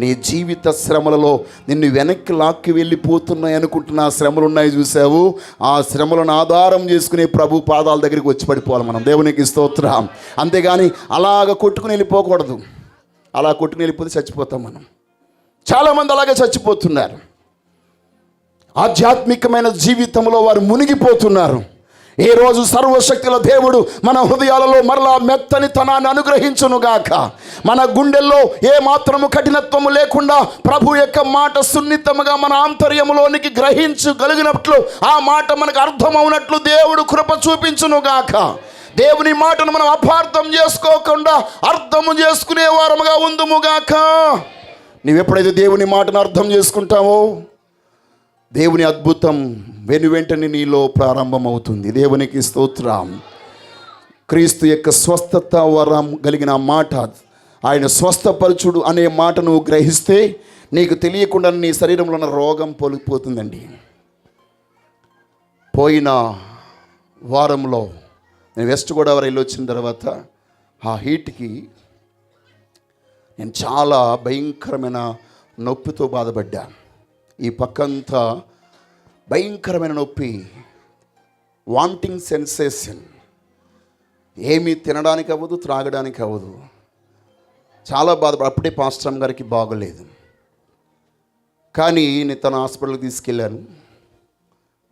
నీ జీవిత శ్రమలలో నిన్ను వెనక్కి లాక్కి వెళ్ళిపోతున్నాయి అనుకుంటున్న శ్రమలు ఉన్నాయి చూసావు, ఆ శ్రమలను ఆధారం చేసుకునే ప్రభు పాదాల దగ్గరికి వచ్చి పడిపోవాలి మనం. దేవునికి స్తోత్రం. అంతేగాని అలాగ కొట్టుకుని వెళ్ళిపోకూడదు. అలా కొట్టుకుని వెళ్ళిపోతే చచ్చిపోతాం మనం. చాలామంది అలాగే చచ్చిపోతున్నారు. ఆధ్యాత్మికమైన జీవితంలో వారు మునిగిపోతున్నారు. ఏ రోజు సర్వశక్తుల దేవుడు మన హృదయాలలో మరలా మెత్తని తనాన్ని అనుగ్రహించునుగాక. మన గుండెల్లో ఏ మాత్రము కఠినత్వము లేకుండా ప్రభు యొక్క మాట సున్నితముగా మన ఆంతర్యములోనికి గ్రహించగలిగినట్లు, ఆ మాట మనకు అర్థమవునట్లు దేవుడు కృప చూపించునుగాక. దేవుని మాటను మనం అపార్థం చేసుకోకుండా అర్థము చేసుకునే వారముగా ఉందుముగాక. నీవెప్పుడైతే దేవుని మాటను అర్థం చేసుకుంటావో దేవుని అద్భుతం వెనువెంటనే నీలో ప్రారంభమవుతుంది. దేవునికి స్తోత్రం. క్రీస్తు యొక్క స్వస్థత వరం కలిగిన మాట, ఆయన స్వస్థపరచుడు అనే మాట నువ్వు గ్రహిస్తే నీకు తెలియకుండా నీ శరీరంలో ఉన్న రోగం పోలిపోతుందండి. పోయిన వారంలో నేను వెస్ట్ గోదావరి వెళ్ళి వచ్చిన తర్వాత ఆ హీట్కి నేను చాలా భయంకరమైన నొప్పితో బాధపడ్డాను. ఈ పక్కంతా భయంకరమైన నొప్పి, వామిటింగ్ సెన్సేషన్, ఏమీ తినడానికి అవ్వదు, త్రాగడానికి అవ్వదు. చాలా బాధపడి అప్పుడే పాస్టర్ గారికి బాగోలేదు. కానీ నేను తన హాస్పిటల్కి తీసుకెళ్ళాను.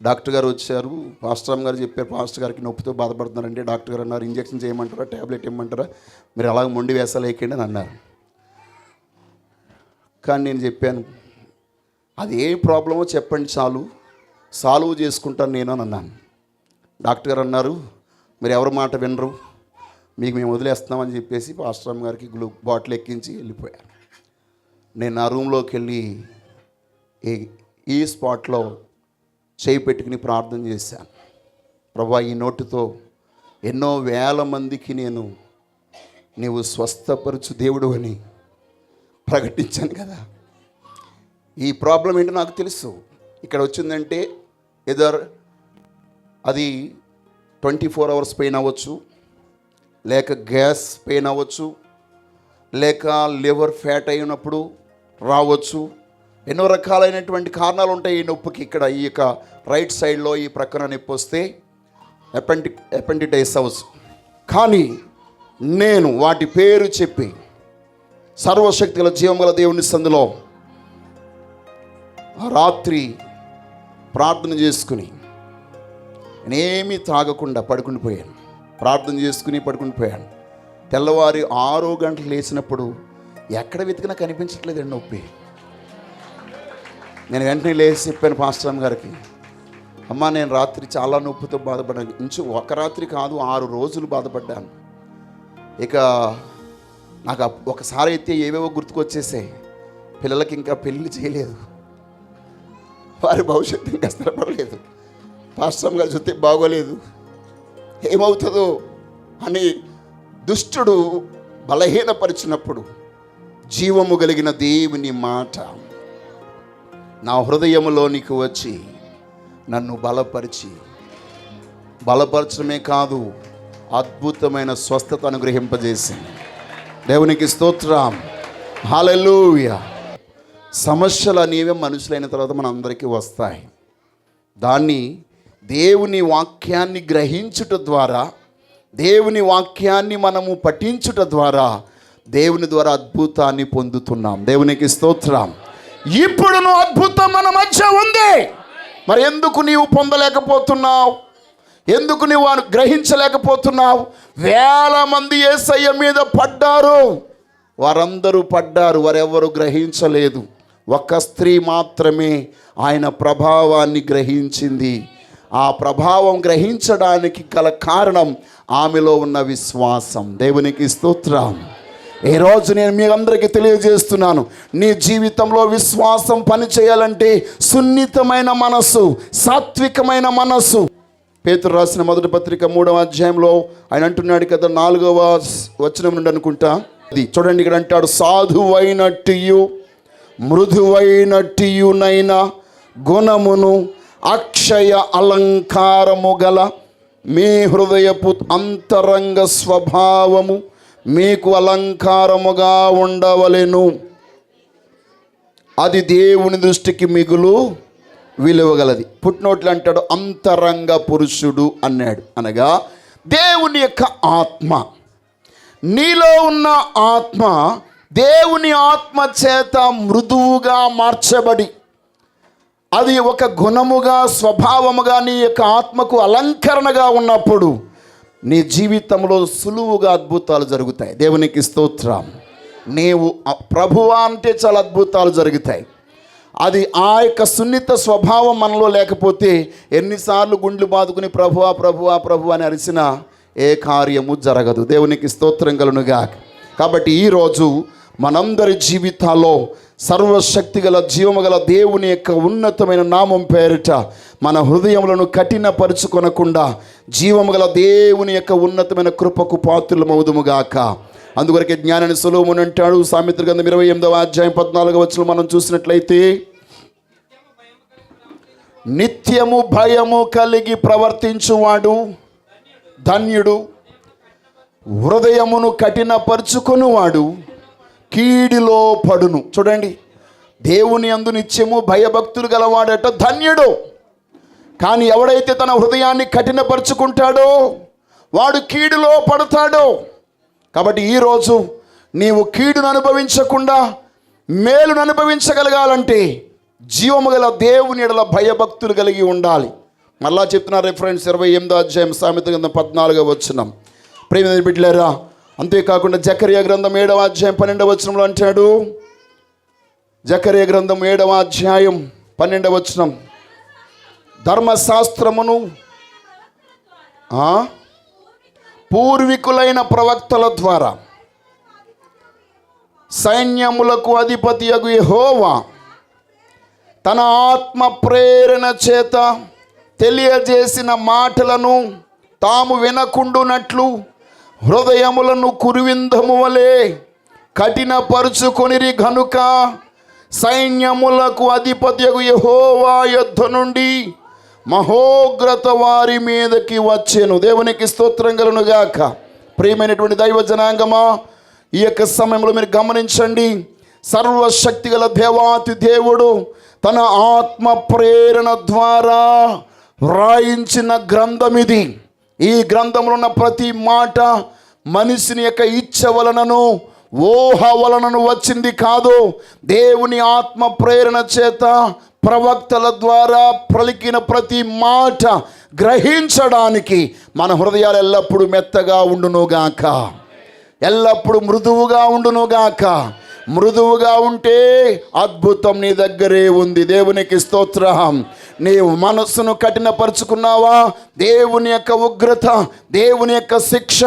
డాక్టర్ గారు వచ్చారు. పాస్టర్ గారు చెప్పారు, పాస్టర్ గారికి నొప్పితో బాధపడుతున్నారంటే డాక్టర్ గారు అన్నారు, ఇంజక్షన్ చేయమంటారా, ట్యాబ్లెట్ ఇవ్వమంటారా, మీరు అలాగ మొండి వేసలేకండి అని అన్నారు. కానీ నేను చెప్పాను, అది ఏ ప్రాబ్లమో చెప్పండి, సాల్వ్ చేసుకుంటాను నేను అని అన్నాను. డాక్టర్ గారు అన్నారు, మీరు ఎవరి మాట వినరు, మీకు మేము వదిలేస్తామని చెప్పేసి పాస్టర్ గారికి బాటిల్ ఎక్కించి వెళ్ళిపోయాను. నేను నా రూమ్లోకి వెళ్ళి ఈ స్పాట్లో చేయి పెట్టుకుని ప్రార్థన చేశాను. ప్రభా, ఈ నోటితో ఎన్నో వేల మందికి నీవు స్వస్థపరచు దేవుడు అని ప్రకటించాను కదా. ఈ ప్రాబ్లం ఏంటో నాకు తెలుసు. ఇక్కడ వచ్చిందంటే అది 24 hours పెయిన్ అవ్వచ్చు, లేక గ్యాస్ పెయిన్ అవ్వచ్చు, లేక లివర్ ఫ్యాట్ అయినప్పుడు రావచ్చు. ఎన్నో రకాలైనటువంటి కారణాలు ఉంటాయి ఈ నొప్పికి. ఇక్కడ ఈ యొక్క రైట్ సైడ్లో ఈ ప్రక్కన నొప్పి వస్తే అపెండిటైటిస్ అవ్వచ్చు. కానీ నేను వాటి పేరు చెప్పి సర్వశక్తి గల జీవం గల దేవుని సందులో రాత్రి ప్రార్థన చేసుకుని నేనేమీ తాగకుండా పడుకుని పోయాను. ప్రార్థన చేసుకుని పడుకుని పోయాను. తెల్లవారి 6 గంటలు లేచినప్పుడు ఎక్కడ వెతికినా కనిపించట్లేదండి నొప్పి. నేను వెంటనే లేచి చెప్పాను పాస్టర్ గారికి, అమ్మా నేను రాత్రి చాలా నొప్పితో బాధపడ్డాను. ఒక రాత్రి కాదు, 6 రోజులు బాధపడ్డాను. ఇక నాకు ఒకసారి అయితే ఏవేవో గుర్తుకొచ్చేసాయి. పిల్లలకి ఇంకా పెళ్ళి చేయలేదు, వారి భవిష్యత్తు ఇంకా స్థిరపడలేదు, పాస్టర్ గారు చూస్తే బాగోలేదు, ఏమవుతుందో అని దుష్టుడు బలహీనపరిచినప్పుడు జీవము కలిగిన దేవుని మాట నా హృదయములోనికి వచ్చి నన్ను బలపరచడమే కాదు, అద్భుతమైన స్వస్థత అనుగ్రహింపజేసింది. దేవునికి స్తోత్రం. హల్లెలూయా. సమస్యలు అనేవి మనుషులైన తర్వాత మన అందరికీ వస్తాయి. దాన్ని దేవుని వాక్యాన్ని గ్రహించుట ద్వారా, దేవుని వాక్యాన్ని మనము పఠించుట ద్వారా దేవుని ద్వారా అద్భుతాన్ని పొందుతున్నాం. దేవునికి స్తోత్రం. ఇప్పుడు నువ్వు అద్భుతం మన మధ్య ఉంది. మరి ఎందుకు నీవు పొందలేకపోతున్నావు? ఎందుకు నీవు గ్రహించలేకపోతున్నావు? వేల మంది యేసయ్య మీద పడ్డారు, వారందరూ పడ్డారు, వారెవరు గ్రహించలేదు. ఒక్క స్త్రీ మాత్రమే ఆయన ప్రభావాన్ని గ్రహించింది. ఆ ప్రభావం గ్రహించడానికి గల కారణం ఆమెలో ఉన్న విశ్వాసం. దేవునికి స్తోత్రం. ఈరోజు నేను మీ అందరికీ తెలియజేస్తున్నాను, నీ జీవితంలో విశ్వాసం పనిచేయాలంటే సున్నితమైన మనస్సు, సాత్వికమైన మనస్సు. పేతురు రాసిన మొదటి పత్రిక 3వ అధ్యాయంలో ఆయన అంటున్నాడు కదా, 4వ వచనం నుండి అనుకుంటా, అది చూడండి. ఇక్కడ అంటాడు, సాధువైనట్టు మృదువైనట్టునైన గుణమును అక్షయ అలంకారము గల మీ హృదయపు అంతరంగ స్వభావము మీకు అలంకారముగా ఉండవలెను. అది దేవుని దృష్టికి మిగులు విలువగలది. పుట్టినోట్లు అంటాడు అంతరంగ పురుషుడు అన్నాడు. అనగా దేవుని యొక్క ఆత్మ, నీలో ఉన్న ఆత్మ దేవుని ఆత్మ చేత మృదువుగా మార్చబడి, అది ఒక గుణముగా స్వభావముగా నీ యొక్క ఆత్మకు అలంకరణగా ఉన్నప్పుడు నీ జీవితంలో సులువుగా అద్భుతాలు జరుగుతాయి. దేవునికి స్తోత్రం. నీవు ప్రభువా అంటే చాలా అద్భుతాలు జరుగుతాయి. అది ఆ యొక్క సున్నిత స్వభావం మనలో లేకపోతే ఎన్నిసార్లు గుండ్లు బాదుకుని ప్రభువా ప్రభువా ప్రభు అని అరిసినా ఏ కార్యము జరగదు. దేవునికి స్తోత్రం కలుగునుగా. కాబట్టి ఈరోజు మనందరి జీవితాల్లో సర్వశక్తి గల జీవము గల దేవుని యొక్క ఉన్నతమైన నామం పేరిట మన హృదయములను కఠినపరుచుకొనకుండా జీవము గల దేవుని యొక్క ఉన్నతమైన కృపకు పాత్రులమవుదుముగాక. అందువరకే జ్ఞానాన్ని సొలొమోను అంటాడు, సామెతల గ్రంథం 28వ అధ్యాయం 14వ వచనం మనం చూసినట్లయితే, నిత్యము భయము కలిగి ప్రవర్తించువాడు ధన్యుడు, హృదయమును కఠినపరుచుకొనువాడు కీడిలో పడును. చూడండి, దేవుని యందు నిత్యము భయభక్తులు గలవాడట ధన్యుడు. కానీ ఎవడైతే తన హృదయాన్ని కఠినపరుచుకుంటాడో వాడు కీడులో పడతాడో. కాబట్టి ఈరోజు నీవు కీడును అనుభవించకుండా మేలును అనుభవించగలగాలంటే జీవము గల దేవుని యెడల భయభక్తులు కలిగి ఉండాలి. మళ్ళా చెప్తున్నారు రిఫరెన్స్ 28వ అధ్యాయం సామెతల గ్రంథం 14వ వచనం. ప్రియమైన బిడ్డలారా, అంతేకాకుండా జకర్యా గ్రంథం 7వ అధ్యాయం 12వ వచనంలో అంటాడు, జకర్యా గ్రంథం 7వ అధ్యాయం 12వ వచనం, ధర్మశాస్త్రమును పూర్వీకులైన ప్రవక్తల ద్వారా సైన్యములకు అధిపతియగు యెహోవా తన ఆత్మ ప్రేరణ చేత తెలియజేసిన మాటలను తాము వినకుండునట్లు హృదయములను కురువిందము వలె కఠినపరుచుకొనిరి గనుక సైన్యములకు అధిపతియగు యెహోవా యొద్ద నుండి మహోగ్రత వారి మీదకి వచ్చెను. దేవునికి స్తోత్రం కలుగునుగాక. ప్రియమైనటువంటి దైవ జనాంగమా, ఈ యొక్క సమయంలో మీరు గమనించండి, సర్వశక్తి గల దేవాతి దేవుడు తన ఆత్మ ప్రేరణ ద్వారా వ్రాయించిన గ్రంథం ఇది. ఈ గ్రంథంలో ఉన్న ప్రతి మాట మనిషిని యొక్క ఇచ్చ వలనను ఊహ వలనను వచ్చింది కాదు. దేవుని ఆత్మ ప్రేరణ చేత ప్రవక్తల ద్వారా పలికిన ప్రతి మాట గ్రహించడానికి మన హృదయాలు ఎల్లప్పుడూ మెత్తగా ఉండునుగాక, ఎల్లప్పుడూ మృదువుగా ఉండునుగాక. మృదువుగా ఉంటే అద్భుతం నీ దగ్గరే ఉంది. దేవునికి స్తోత్రం. నీవు మనస్సును కఠినపరుచుకున్నావా, దేవుని యొక్క ఉగ్రత, దేవుని యొక్క శిక్ష,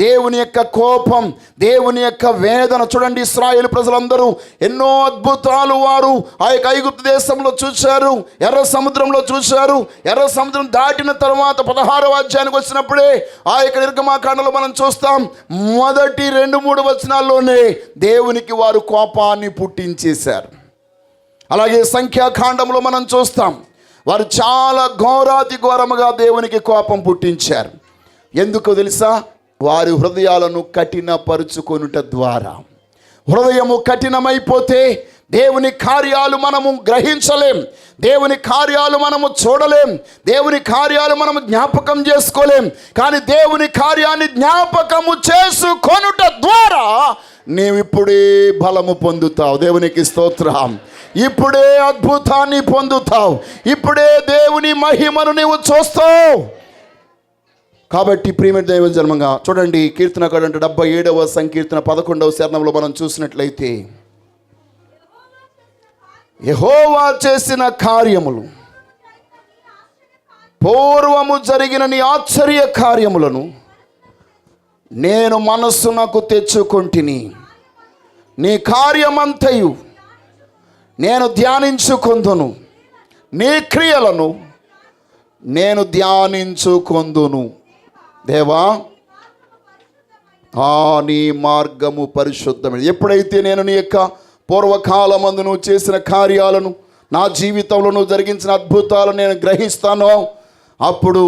దేవుని యొక్క కోపం, దేవుని యొక్క వేదన. చూడండి, ఇశ్రాయేలు ప్రజలందరూ ఎన్నో అద్భుతాలు వారు ఆ యొక్క ఐగుప్తు దేశంలో చూశారు, ఎర్ర సముద్రంలో చూశారు. ఎర్ర సముద్రం దాటిన తర్వాత 16వ అధ్యాయానికి వచ్చినప్పుడే ఆ యొక్క నిర్గమాకాండలో మనం చూస్తాం, మొదటి 2-3 వచనాల్లోనే దేవునికి వారు కోపాన్ని పుట్టించేశారు. అలాగే సంఖ్యాకాండంలో మనం చూస్తాం, వారు చాలా ఘోరాతి ఘోరముగా దేవునికి కోపం పుట్టించారు. ఎందుకో తెలుసా? వారి హృదయాలను కఠినపరుచుకొనుట ద్వారా. హృదయము కఠినమైపోతే దేవుని కార్యాలు మనము గ్రహించలేం, దేవుని కార్యాలు మనము చూడలేం, దేవుని కార్యాలు మనము జ్ఞాపకం చేసుకోలేం. కానీ దేవుని కార్యాన్ని జ్ఞాపకము చేసుకొనుట ద్వారా నీవిప్పుడే బలము పొందుతావు. దేవునికి స్తోత్రం. ఇప్పుడే అద్భుతాన్ని పొందుతావు, ఇప్పుడే దేవుని మహిమను నీవు చూస్తావు. కాబట్టి ప్రియమైన దైవ జన్మంగా చూడండి, కీర్తనకారుడు అంటే 77వ సంకీర్తన 11వ చరణంలో మనం చూసినట్లయితే, యెహోవా చేసిన కార్యములు, పూర్వము జరిగిన నీ ఆశ్చర్య కార్యములను నేను మనస్సునకు తెచ్చుకొంటిని. నీ కార్యమంతయు నేను ధ్యానించుకొందును, నీ క్రియలను నేను ధ్యానించుకొందును. దేవా, నీ మార్గము పరిశుద్ధమైనది. ఎప్పుడైతే నేను నీ యొక్క పూర్వకాలమందు నువ్వు చేసిన కార్యాలను, నా జీవితంలో నువ్వు జరిగించిన అద్భుతాలను నేను గ్రహిస్తానో, అప్పుడు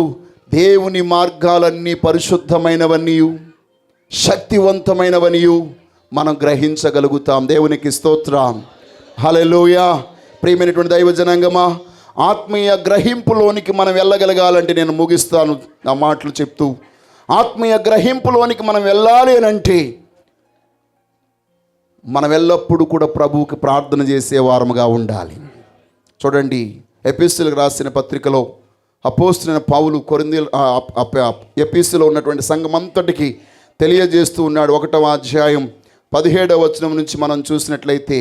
దేవుని మార్గాలన్నీ పరిశుద్ధమైనవనియు శక్తివంతమైనవనియు మనం గ్రహించగలుగుతాం. దేవునికి స్తోత్రం. హల్లెలూయా. ప్రియమైనటువంటి దైవ జనాంగమా, ఆత్మీయ గ్రహింపులోనికి మనం వెళ్ళగలగాలంటే, నేను ముగిస్తాను నా మాటలు చెప్తూ, ఆత్మీయ గ్రహింపులోనికి మనం వెళ్ళాలి అని అంటే మనం ఎల్లప్పుడూ కూడా ప్రభువుకి ప్రార్థన చేసే వారముగా ఉండాలి. చూడండి, ఎఫెసీయులకు రాసిన పత్రికలో అపోస్తలుడైన పౌలు ఎఫెసీలో ఉన్నటువంటి సంఘం అంతటికి తెలియజేస్తూ ఉన్నాడు. 1వ అధ్యాయం 17వ వచనం నుంచి మనం చూసినట్లయితే,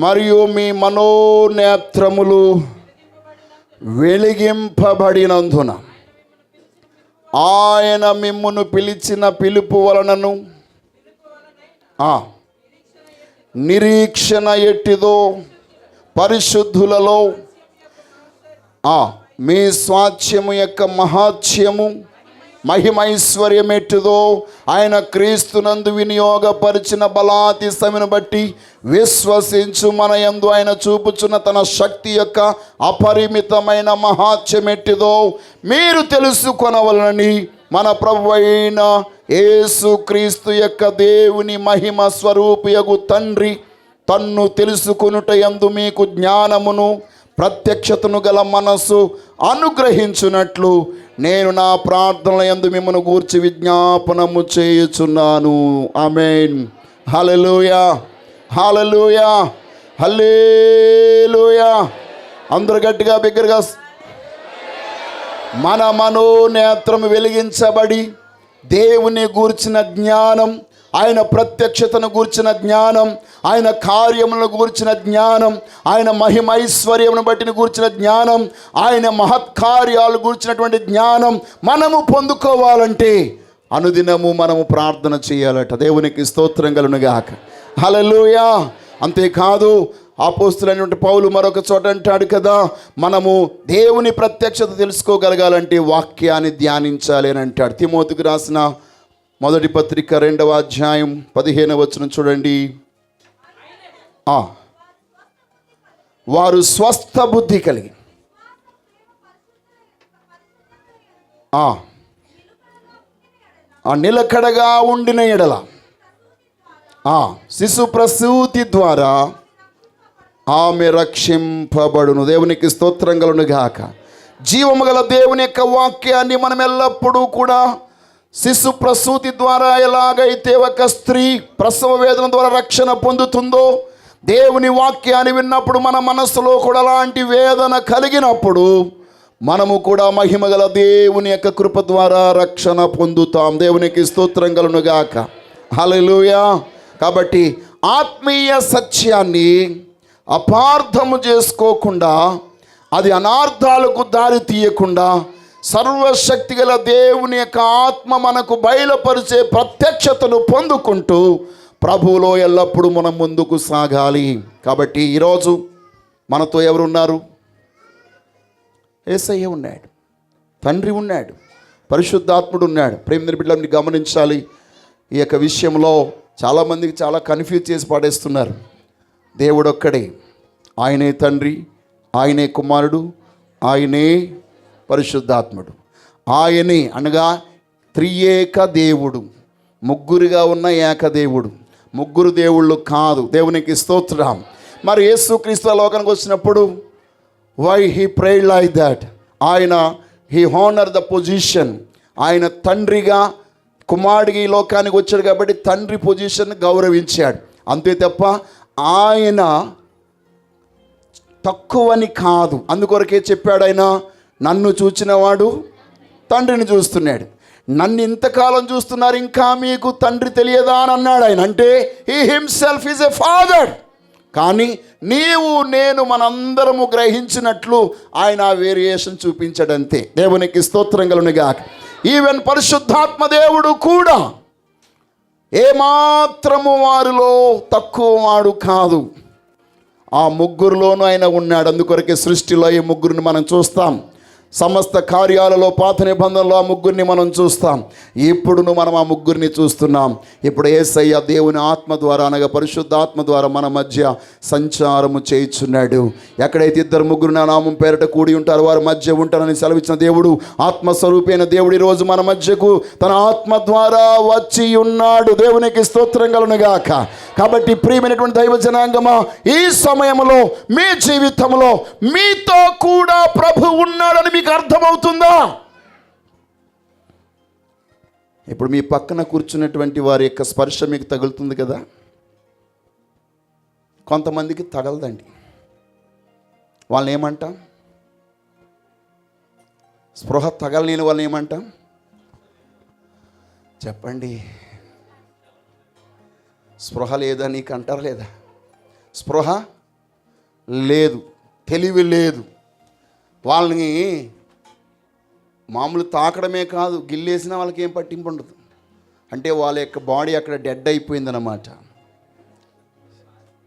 మరియు మీ మనోనేత్రములు వెలిగింపబడినందున ఆయన మిమ్మును పిలిచిన పిలుపు వలనను నిరీక్షణ ఎట్టిదో పరిశుద్ధులలో మీ స్వాస్థ్యము యొక్క మహాత్యము మహిమైశ్వర్యం ఎట్టిదో ఆయన క్రీస్తునందు వినియోగపరిచిన బలాతిశమును బట్టి విశ్వసించు మన యందు ఆయన చూపుచున్న తన శక్తి యొక్క అపరిమితమైన మహాత్యం ఎట్టిదో మీరు తెలుసుకొనవలనని మన ప్రభువు అయిన యేసు క్రీస్తు యొక్క దేవుని మహిమ స్వరూపియగు తండ్రి తన్ను తెలుసుకొనుట యందు మీకు జ్ఞానమును ప్రత్యక్షతను గల మనస్సు అనుగ్రహించునట్లు నేను నా ప్రార్థనల యందు మిమ్మల్ని గూర్చి విజ్ఞాపనము చేయుచున్నాను. ఆమేన్. హల్లెలూయా, హల్లెలూయా, హల్లెలూయా. అందరూ గట్టిగా బిగ్గరగా. మన మనోనేత్రం వెలిగించబడి దేవుని గూర్చిన జ్ఞానం, ఆయన ప్రత్యక్షతను గూర్చిన జ్ఞానం, ఆయన కార్యములను గూర్చిన జ్ఞానం, ఆయన మహిమైశ్వర్యమును బట్టిని గూర్చిన జ్ఞానం, ఆయన మహత్కార్యాలు గూర్చినటువంటి జ్ఞానం మనము పొందుకోవాలంటే అనుదినము మనము ప్రార్థన చేయాలట. దేవునికి స్తోత్రం కలుగునుగాక. హల్లెలూయా. అంతేకాదు, అపోస్తలుడైనటువంటి పౌలు మరొక చోట అంటాడు కదా, మనము దేవుని ప్రత్యక్షత తెలుసుకోగలగాలంటే వాక్యాన్ని ధ్యానించాలి అని అంటాడు. తిమోతికి రాసిన మొదటి పత్రిక 2వ అధ్యాయం 15వ వచనం చూడండి. వారు స్వస్థ బుద్ధి కలిగి నిలకడగా ఉండిన ఎడల శిశు ప్రసూతి ద్వారా ఆమె రక్షింపబడును. దేవునికి స్తోత్రం కలుగునుగాక. జీవము గల దేవుని యొక్క వాక్యాన్ని మనం ఎల్లప్పుడూ కూడా శిశు ప్రసూతి ద్వారా ఎలాగైతే ఒక స్త్రీ ప్రసవ వేదన ద్వారా రక్షణ పొందుతుందో, దేవుని వాక్యాన్ని విన్నప్పుడు మన మనస్సులో కూడా అలాంటి వేదన కలిగినప్పుడు మనము కూడా మహిమగల దేవుని యొక్క కృప ద్వారా రక్షణ పొందుతాం. దేవునికి స్తోత్రం కలుగునుగాక. హల్లెలూయా. కాబట్టి ఆత్మీయ సత్యాన్ని అపార్థము చేసుకోకుండా, అది అనార్థాలకు దారి తీయకుండా, సర్వశక్తి గల దేవుని యొక్క ఆత్మ మనకు బయలుపరిచే ప్రత్యక్షతను పొందుకుంటూ ప్రభువులో ఎల్లప్పుడూ మనం ముందుకు సాగాలి. కాబట్టి ఈరోజు మనతో ఎవరున్నారు? యేసయ్య ఉన్నాడు, తండ్రి ఉన్నాడు, పరిశుద్ధాత్ముడు ఉన్నాడు. ప్రేమ బిడ్డలని గమనించాలి. ఈ యొక్క విషయంలో చాలామందికి చాలా కన్ఫ్యూజ్ చేసి పడేస్తున్నారు. దేవుడు ఒక్కడే, ఆయనే తండ్రి, ఆయనే కుమారుడు, ఆయనే పరిశుద్ధాత్ముడు. ఆయనే అనగా త్రియేక దేవుడు, ముగ్గురుగా ఉన్న ఏకదేవుడు, ముగ్గురు దేవుళ్ళు కాదు. దేవునికి స్తోత్రం. మరి యేసుక్రీస్తు లోకానికి వచ్చినప్పుడు why he prayed like that? ఆయన హీ హానర్ ద పొజిషన్. ఆయన తండ్రిగా కుమారుడికి ఈ లోకానికి వచ్చాడు కాబట్టి తండ్రి పొజిషన్ గౌరవించాడు. అంతే తప్ప ఆయన తక్కువని కాదు. అందుకొరకే చెప్పాడు ఆయన, నన్ను చూచినవాడు తండ్రిని చూస్తున్నాడు. నన్ను ఇంతకాలం చూస్తున్నారు, ఇంకా మీకు తండ్రి తెలియదా అని అన్నాడు ఆయన. అంటే he himself is a father. కానీ నీవు నేను మనందరము గ్రహించినట్లు ఆయన వేరియేషన్ చూపించాడంతే. దేవునికి స్తోత్రం కలుగునుగాక. ఈవెన్ పరిశుద్ధాత్మ దేవుడు కూడా ఏమాత్రము వారిలో తక్కువ వాడు కాదు. ఆ ముగ్గురులోనూ ఆయన ఉన్నాడు. అందుకొరకే సృష్టిలో ఈ ముగ్గురిని మనం చూస్తాం. సమస్త కార్యాలలో పాత నిబంధనలో ఆ ముగ్గురిని మనం చూస్తాం. ఇప్పుడును మనం ఆ ముగ్గురిని చూస్తున్నాం. ఇప్పుడు యేసయ్య దేవుని ఆత్మ ద్వారా అనగా పరిశుద్ధాత్మ ద్వారా మన మధ్య సంచారము చేయుచున్నాడు. ఎక్కడైతే ఇద్దరు ముగ్గురు నా నామం పేరట కూడి ఉంటారో వారి మధ్య ఉంటారని సెలవిచ్చిన దేవుడు, ఆత్మస్వరూపైన దేవుడు ఈరోజు మన మధ్యకు తన ఆత్మ ద్వారా వచ్చి ఉన్నాడు. దేవునికి స్తోత్రం కలుగును గాక. కాబట్టి ప్రియమైనటువంటి దైవ జనాంగమా, ఈ సమయంలో మీ జీవితంలో మీతో కూడా ప్రభు ఉన్నాడని మీకు అర్థమవుతుందా? ఇప్పుడు మీ పక్కన కూర్చున్నటువంటి వారి యొక్క స్పర్శ మీకు తగులుతుంది కదా. కొంతమందికి తగలదండి. వాళ్ళని ఏమంటాం? స్పృహ తగలలేని వాళ్ళని ఏమంటాం చెప్పండి? స్పృహ లేదా నీకు అంటారు లేదా? స్పృహ లేదు, తెలివి లేదు. వాళ్ళని మామూలు తాకడమే కాదు, గిల్లేసినా వాళ్ళకి ఏం పట్టింపు ఉండదు. అంటే వాళ్ళ యొక్క బాడీ అక్కడ డెడ్ అయిపోయిందన్నమాట.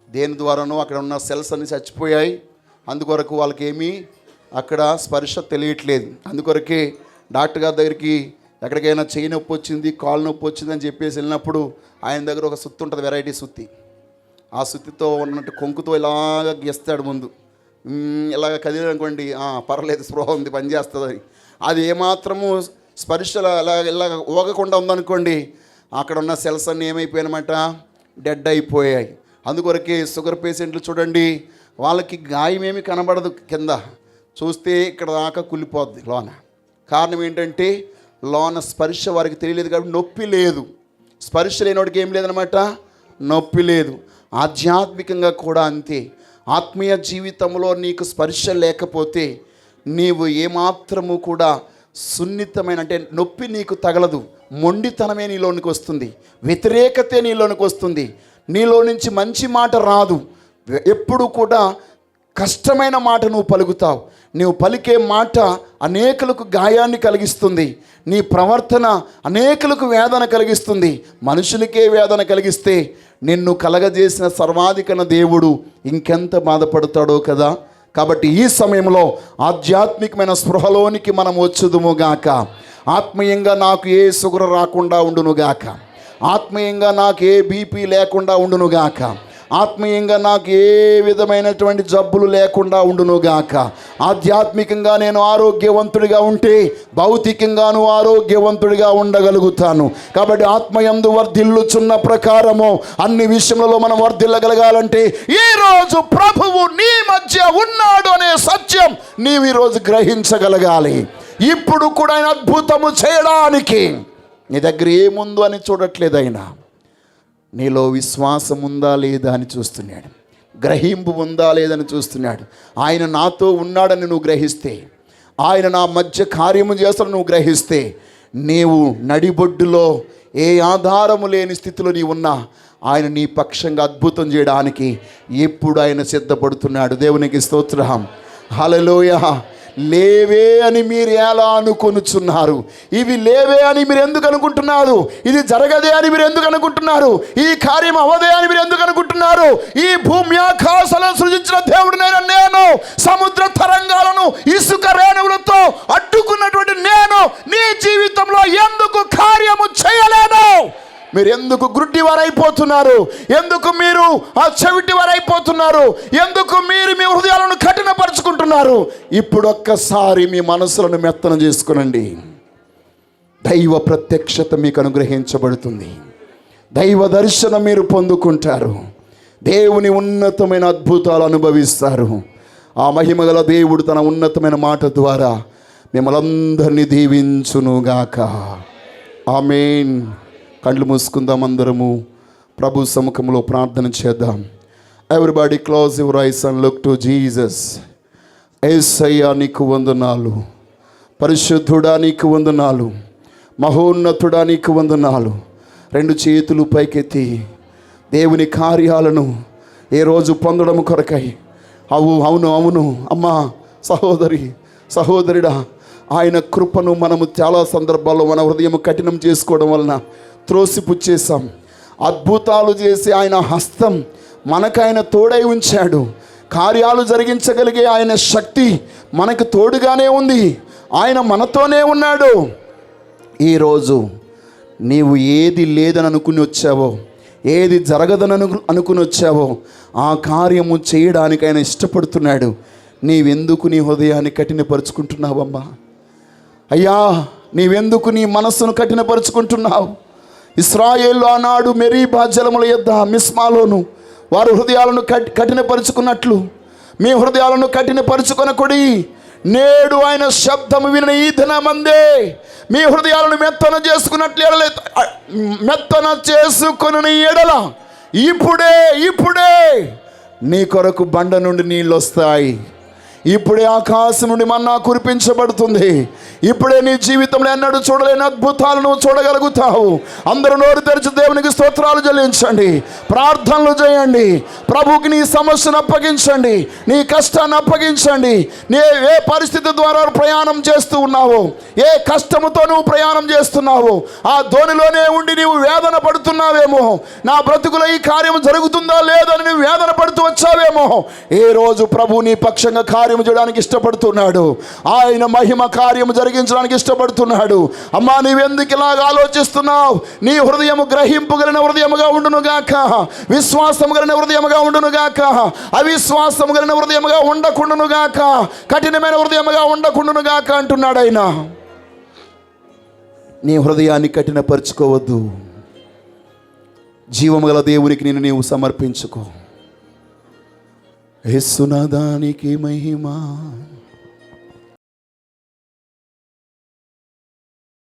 దేని ద్వారానో అక్కడ ఉన్న సెల్స్ అన్ని చచ్చిపోయాయి. అందుకొరకు వాళ్ళకి ఏమీ అక్కడ స్పర్శ తెలియట్లేదు. అందుకొరకే డాక్టర్ గారి దగ్గరికి ఎక్కడికైనా చెయ్యి నొప్పి వచ్చింది, కాలు నొప్పి వచ్చింది అని చెప్పేసి వెళ్ళినప్పుడు ఆయన దగ్గర ఒక సుత్తి ఉంటుంది, వెరైటీ సుత్తి. ఆ సుత్తితో ఉన్నట్టు కొంకుతో ఇలాగ గీస్తాడు ముందు. ఇలాగ కదిలనుకోండి, పర్లేదు, స్పృహ ఉంది, పనిచేస్తుంది. అది ఏమాత్రము స్పర్శ ఇలాగ ఊగకుండా ఉందనుకోండి, అక్కడ ఉన్న సెల్స్ అన్నీ ఏమైపోయాయన్నమాట, డెడ్ అయిపోయాయి. అందుకొరకే షుగర్ పేషెంట్లు చూడండి, వాళ్ళకి గాయం ఏమీ కనబడదు, కింద చూస్తే ఇక్కడ దాకా కుళ్ళిపోద్ది లోన. కారణం ఏంటంటే లోన స్పర్శ వారికి తెలియలేదు కాబట్టి నొప్పి లేదు. స్పర్శ లేనివాడికి ఏం లేదనమాట, నొప్పి లేదు. ఆధ్యాత్మికంగా కూడా అంతే. ఆత్మీయ జీవితంలో నీకు స్పర్శ లేకపోతే నీవు ఏమాత్రము కూడా సున్నితమైన, అంటే నొప్పి నీకు తగలదు, మొండితనమే నీలోనికి వస్తుంది, వ్యతిరేకతే నీలోనికి వస్తుంది, నీలో నుంచి మంచి మాట రాదు. ఎప్పుడు కూడా కష్టమైన మాట నువ్వు పలుకుతావు. నీవు పలికే మాట అనేకులకు గాయాన్ని కలిగిస్తుంది. నీ ప్రవర్తన అనేకులకు వేదన కలిగిస్తుంది. మనుషులకే వేదన కలిగిస్తే నిన్ను కలగజేసిన సర్వాధికన దేవుడు ఇంకెంత బాధపడతాడో కదా. కాబట్టి ఈ సమయంలో ఆధ్యాత్మికమైన స్పృహలోనికి మనం వచ్చుదుముగాక. ఆత్మీయంగా నాకు ఏ షుగర్ రాకుండా ఉండునుగాక, ఆత్మీయంగా నాకు ఏ బీపీ లేకుండా ఉండునుగాక, ఆత్మీయంగా నాకు ఏ విధమైనటువంటి జబ్బులు లేకుండా ఉండునుగాక. ఆధ్యాత్మికంగా నేను ఆరోగ్యవంతుడిగా ఉంటే భౌతికంగాను ఆరోగ్యవంతుడిగా ఉండగలుగుతాను. కాబట్టి ఆత్మయందు వర్ధిల్లుచున్న ప్రకారము అన్ని విషయంలో మనం వర్ధిల్లగలగాలంటే ఈరోజు ప్రభువు నీ మధ్య ఉన్నాడు అనే సత్యం నీవు ఈరోజు గ్రహించగలగాలి. ఇప్పుడు కూడా ఆయన అద్భుతము చేయడానికి నీ దగ్గర ఏముందో అని చూడట్లేదు. ఆయన నీలో విశ్వాసం ఉందా లేదా అని చూస్తున్నాడు, గ్రహింపు ఉందా లేదని చూస్తున్నాడు. ఆయన నాతో ఉన్నాడని నువ్వు గ్రహిస్తే, ఆయన నా మధ్య కార్యము చేస్తాడని నువ్వు గ్రహిస్తే, నీవు నడిబొడ్డులో ఏ ఆధారము లేని స్థితిలో నీవు ఉన్నా ఆయన నీ పక్షంగా అద్భుతం చేయడానికి ఎప్పుడు ఆయన సిద్ధపడుతున్నాడు. దేవునికి స్తోత్రం, హల్లెలూయా. లేవే అని మీరు ఎలా అనుకొనుచున్నారు? ఇవి లేవే అని మీరు ఎందుకు అనుకుంటున్నారు? ఇది జరగదే అని మీరు ఎందుకు అనుకుంటున్నారు? ఈ కార్యం అవదే అని మీరు ఎందుకు అనుకుంటున్నారు? ఈ భూమి ఆకాశాలను సృజించిన దేవుడినైనా నేను, సముద్ర తరంగాలను ఇసుక రేణువులతో అడ్డుకున్నటువంటి నేను నీ జీవితంలో ఎందుకు కార్యము చేయలేను? మీరు ఎందుకు గుడ్డి వారైపోతున్నారు? ఎందుకు మీరు ఆ చెవిటి వారైపోతున్నారు? ఎందుకు మీరు మీ హృదయాలను కఠినపరుచుకుంటున్నారు? ఇప్పుడు ఒక్కసారి మీ మనసులను మెత్తన చేసుకునండి. దైవ ప్రత్యక్షత మీకు అనుగ్రహించబడుతుంది. దైవ దర్శనం మీరు పొందుకుంటారు. దేవుని ఉన్నతమైన అద్భుతాలు అనుభవిస్తారు. ఆ మహిమగల దేవుడు తన ఉన్నతమైన మాట ద్వారా మిమ్మల్ని అందరినీ దీవించునుగాక. ఆమేన్. కళ్ళు మూసుకుందాం, అందరము ప్రభు సముఖంలో ప్రార్థన చేద్దాం. Everybody close your eyes and look to Jesus. యేసయ్యా నీకు వందనాలు, పరిశుద్ధుడా నీకు వందనాలు, మహోన్నతుడా నీకు వందనాలు. రెండు చేతులు పైకెత్తి దేవుని కార్యాలను ఏ రోజు పొందడం కొరకై అవును అవును అమ్మా, సహోదరి సహోదరుడా, ఆయన కృపను మనము చాలా సందర్భాల్లో మన హృదయం కఠినం చేసుకోవడం వలన త్రోసిపుచ్చేసాం. అద్భుతాలు చేసి ఆయన హస్తం మనకైన తోడై ఉంచాడు. కార్యాలు జరిగించగలిగే ఆయన శక్తి మనకు తోడుగానే ఉంది. ఆయన మనతోనే ఉన్నాడు. ఈరోజు నీవు ఏది లేదని అనుకుని వచ్చావో, ఏది జరగదని అనుకుని వచ్చావో ఆ కార్యము చేయడానికి ఆయన ఇష్టపడుతున్నాడు. నీవెందుకు నీ హృదయాన్ని కఠినపరుచుకుంటున్నావమ్మా? అయ్యా, నీవెందుకు నీ మనస్సును కఠినపరుచుకుంటున్నావు? ఇశ్రాయేలు ఆనాడు మెరీబా జలముల యొద్ద మిస్మాలోను వారు హృదయాలను కఠినపరుచుకున్నట్లు మీ హృదయాలను కఠినపరుచుకొనకుడి. నేడు ఆయన శబ్దము విని ఈ దినమందే మీ హృదయాలను మెత్తన చేసుకుని ఎడల ఇప్పుడే నీ కొరకు బండ నుండి నీళ్ళు వస్తాయి. ఇప్పుడే ఆకాశం నుండి మన్నా కురిపించబడుతుంది. ఇప్పుడే నీ జీవితంలో ఎన్నడూ చూడలేని అద్భుతాలను చూడగలుగుతావు. అందరూ నోరు తెరిచి దేవునికి స్తోత్రాలు చెల్లించండి, ప్రార్థనలు చేయండి. ప్రభువుకి నీ సమస్యను అప్పగించండి, నీ కష్టాన్ని అప్పగించండి. నీ ఏ పరిస్థితి ద్వారా ప్రయాణం చేస్తూ ఉన్నావో, ఏ కష్టముతో నువ్వు ప్రయాణం చేస్తున్నావో, ఆ ధోనిలోనే ఉండి నీవు వేదన పడుతున్నావేమో. నా బ్రతుకులో ఈ కార్యం జరుగుతుందా లేదని నువ్వు వేదన పడుతూ వచ్చావేమో. ఏ రోజు ప్రభు నీ పక్షంగా కార్యం చేయడానికి ఇష్టపడుతున్నాడు. ఆయన మహిమ కార్యము జరిగించడానికి ఇష్టపడుతున్నాడు. అమ్మా, నీవెందుకు ఇలాగ ఆలోచిస్తున్నావు? నీ హృదయము గ్రహింపు కలిగిన హృదయముగా ఉండును గాక, విశ్వాసము కలిగిన హృదయముగా ఉండును గాక, అవిశ్వాసము కలిగిన హృదయముగా ఉండకుండును గాక, కఠినమైన హృదయముగా ఉండకుండును గాక అంటున్నాడు ఆయన. నీ హృదయాన్ని కఠినపరుచుకోవద్దు. జీవము గల దేవునికి నిన్ను నీవు సమర్పించుకో. యేసునాథానికి మహిమ.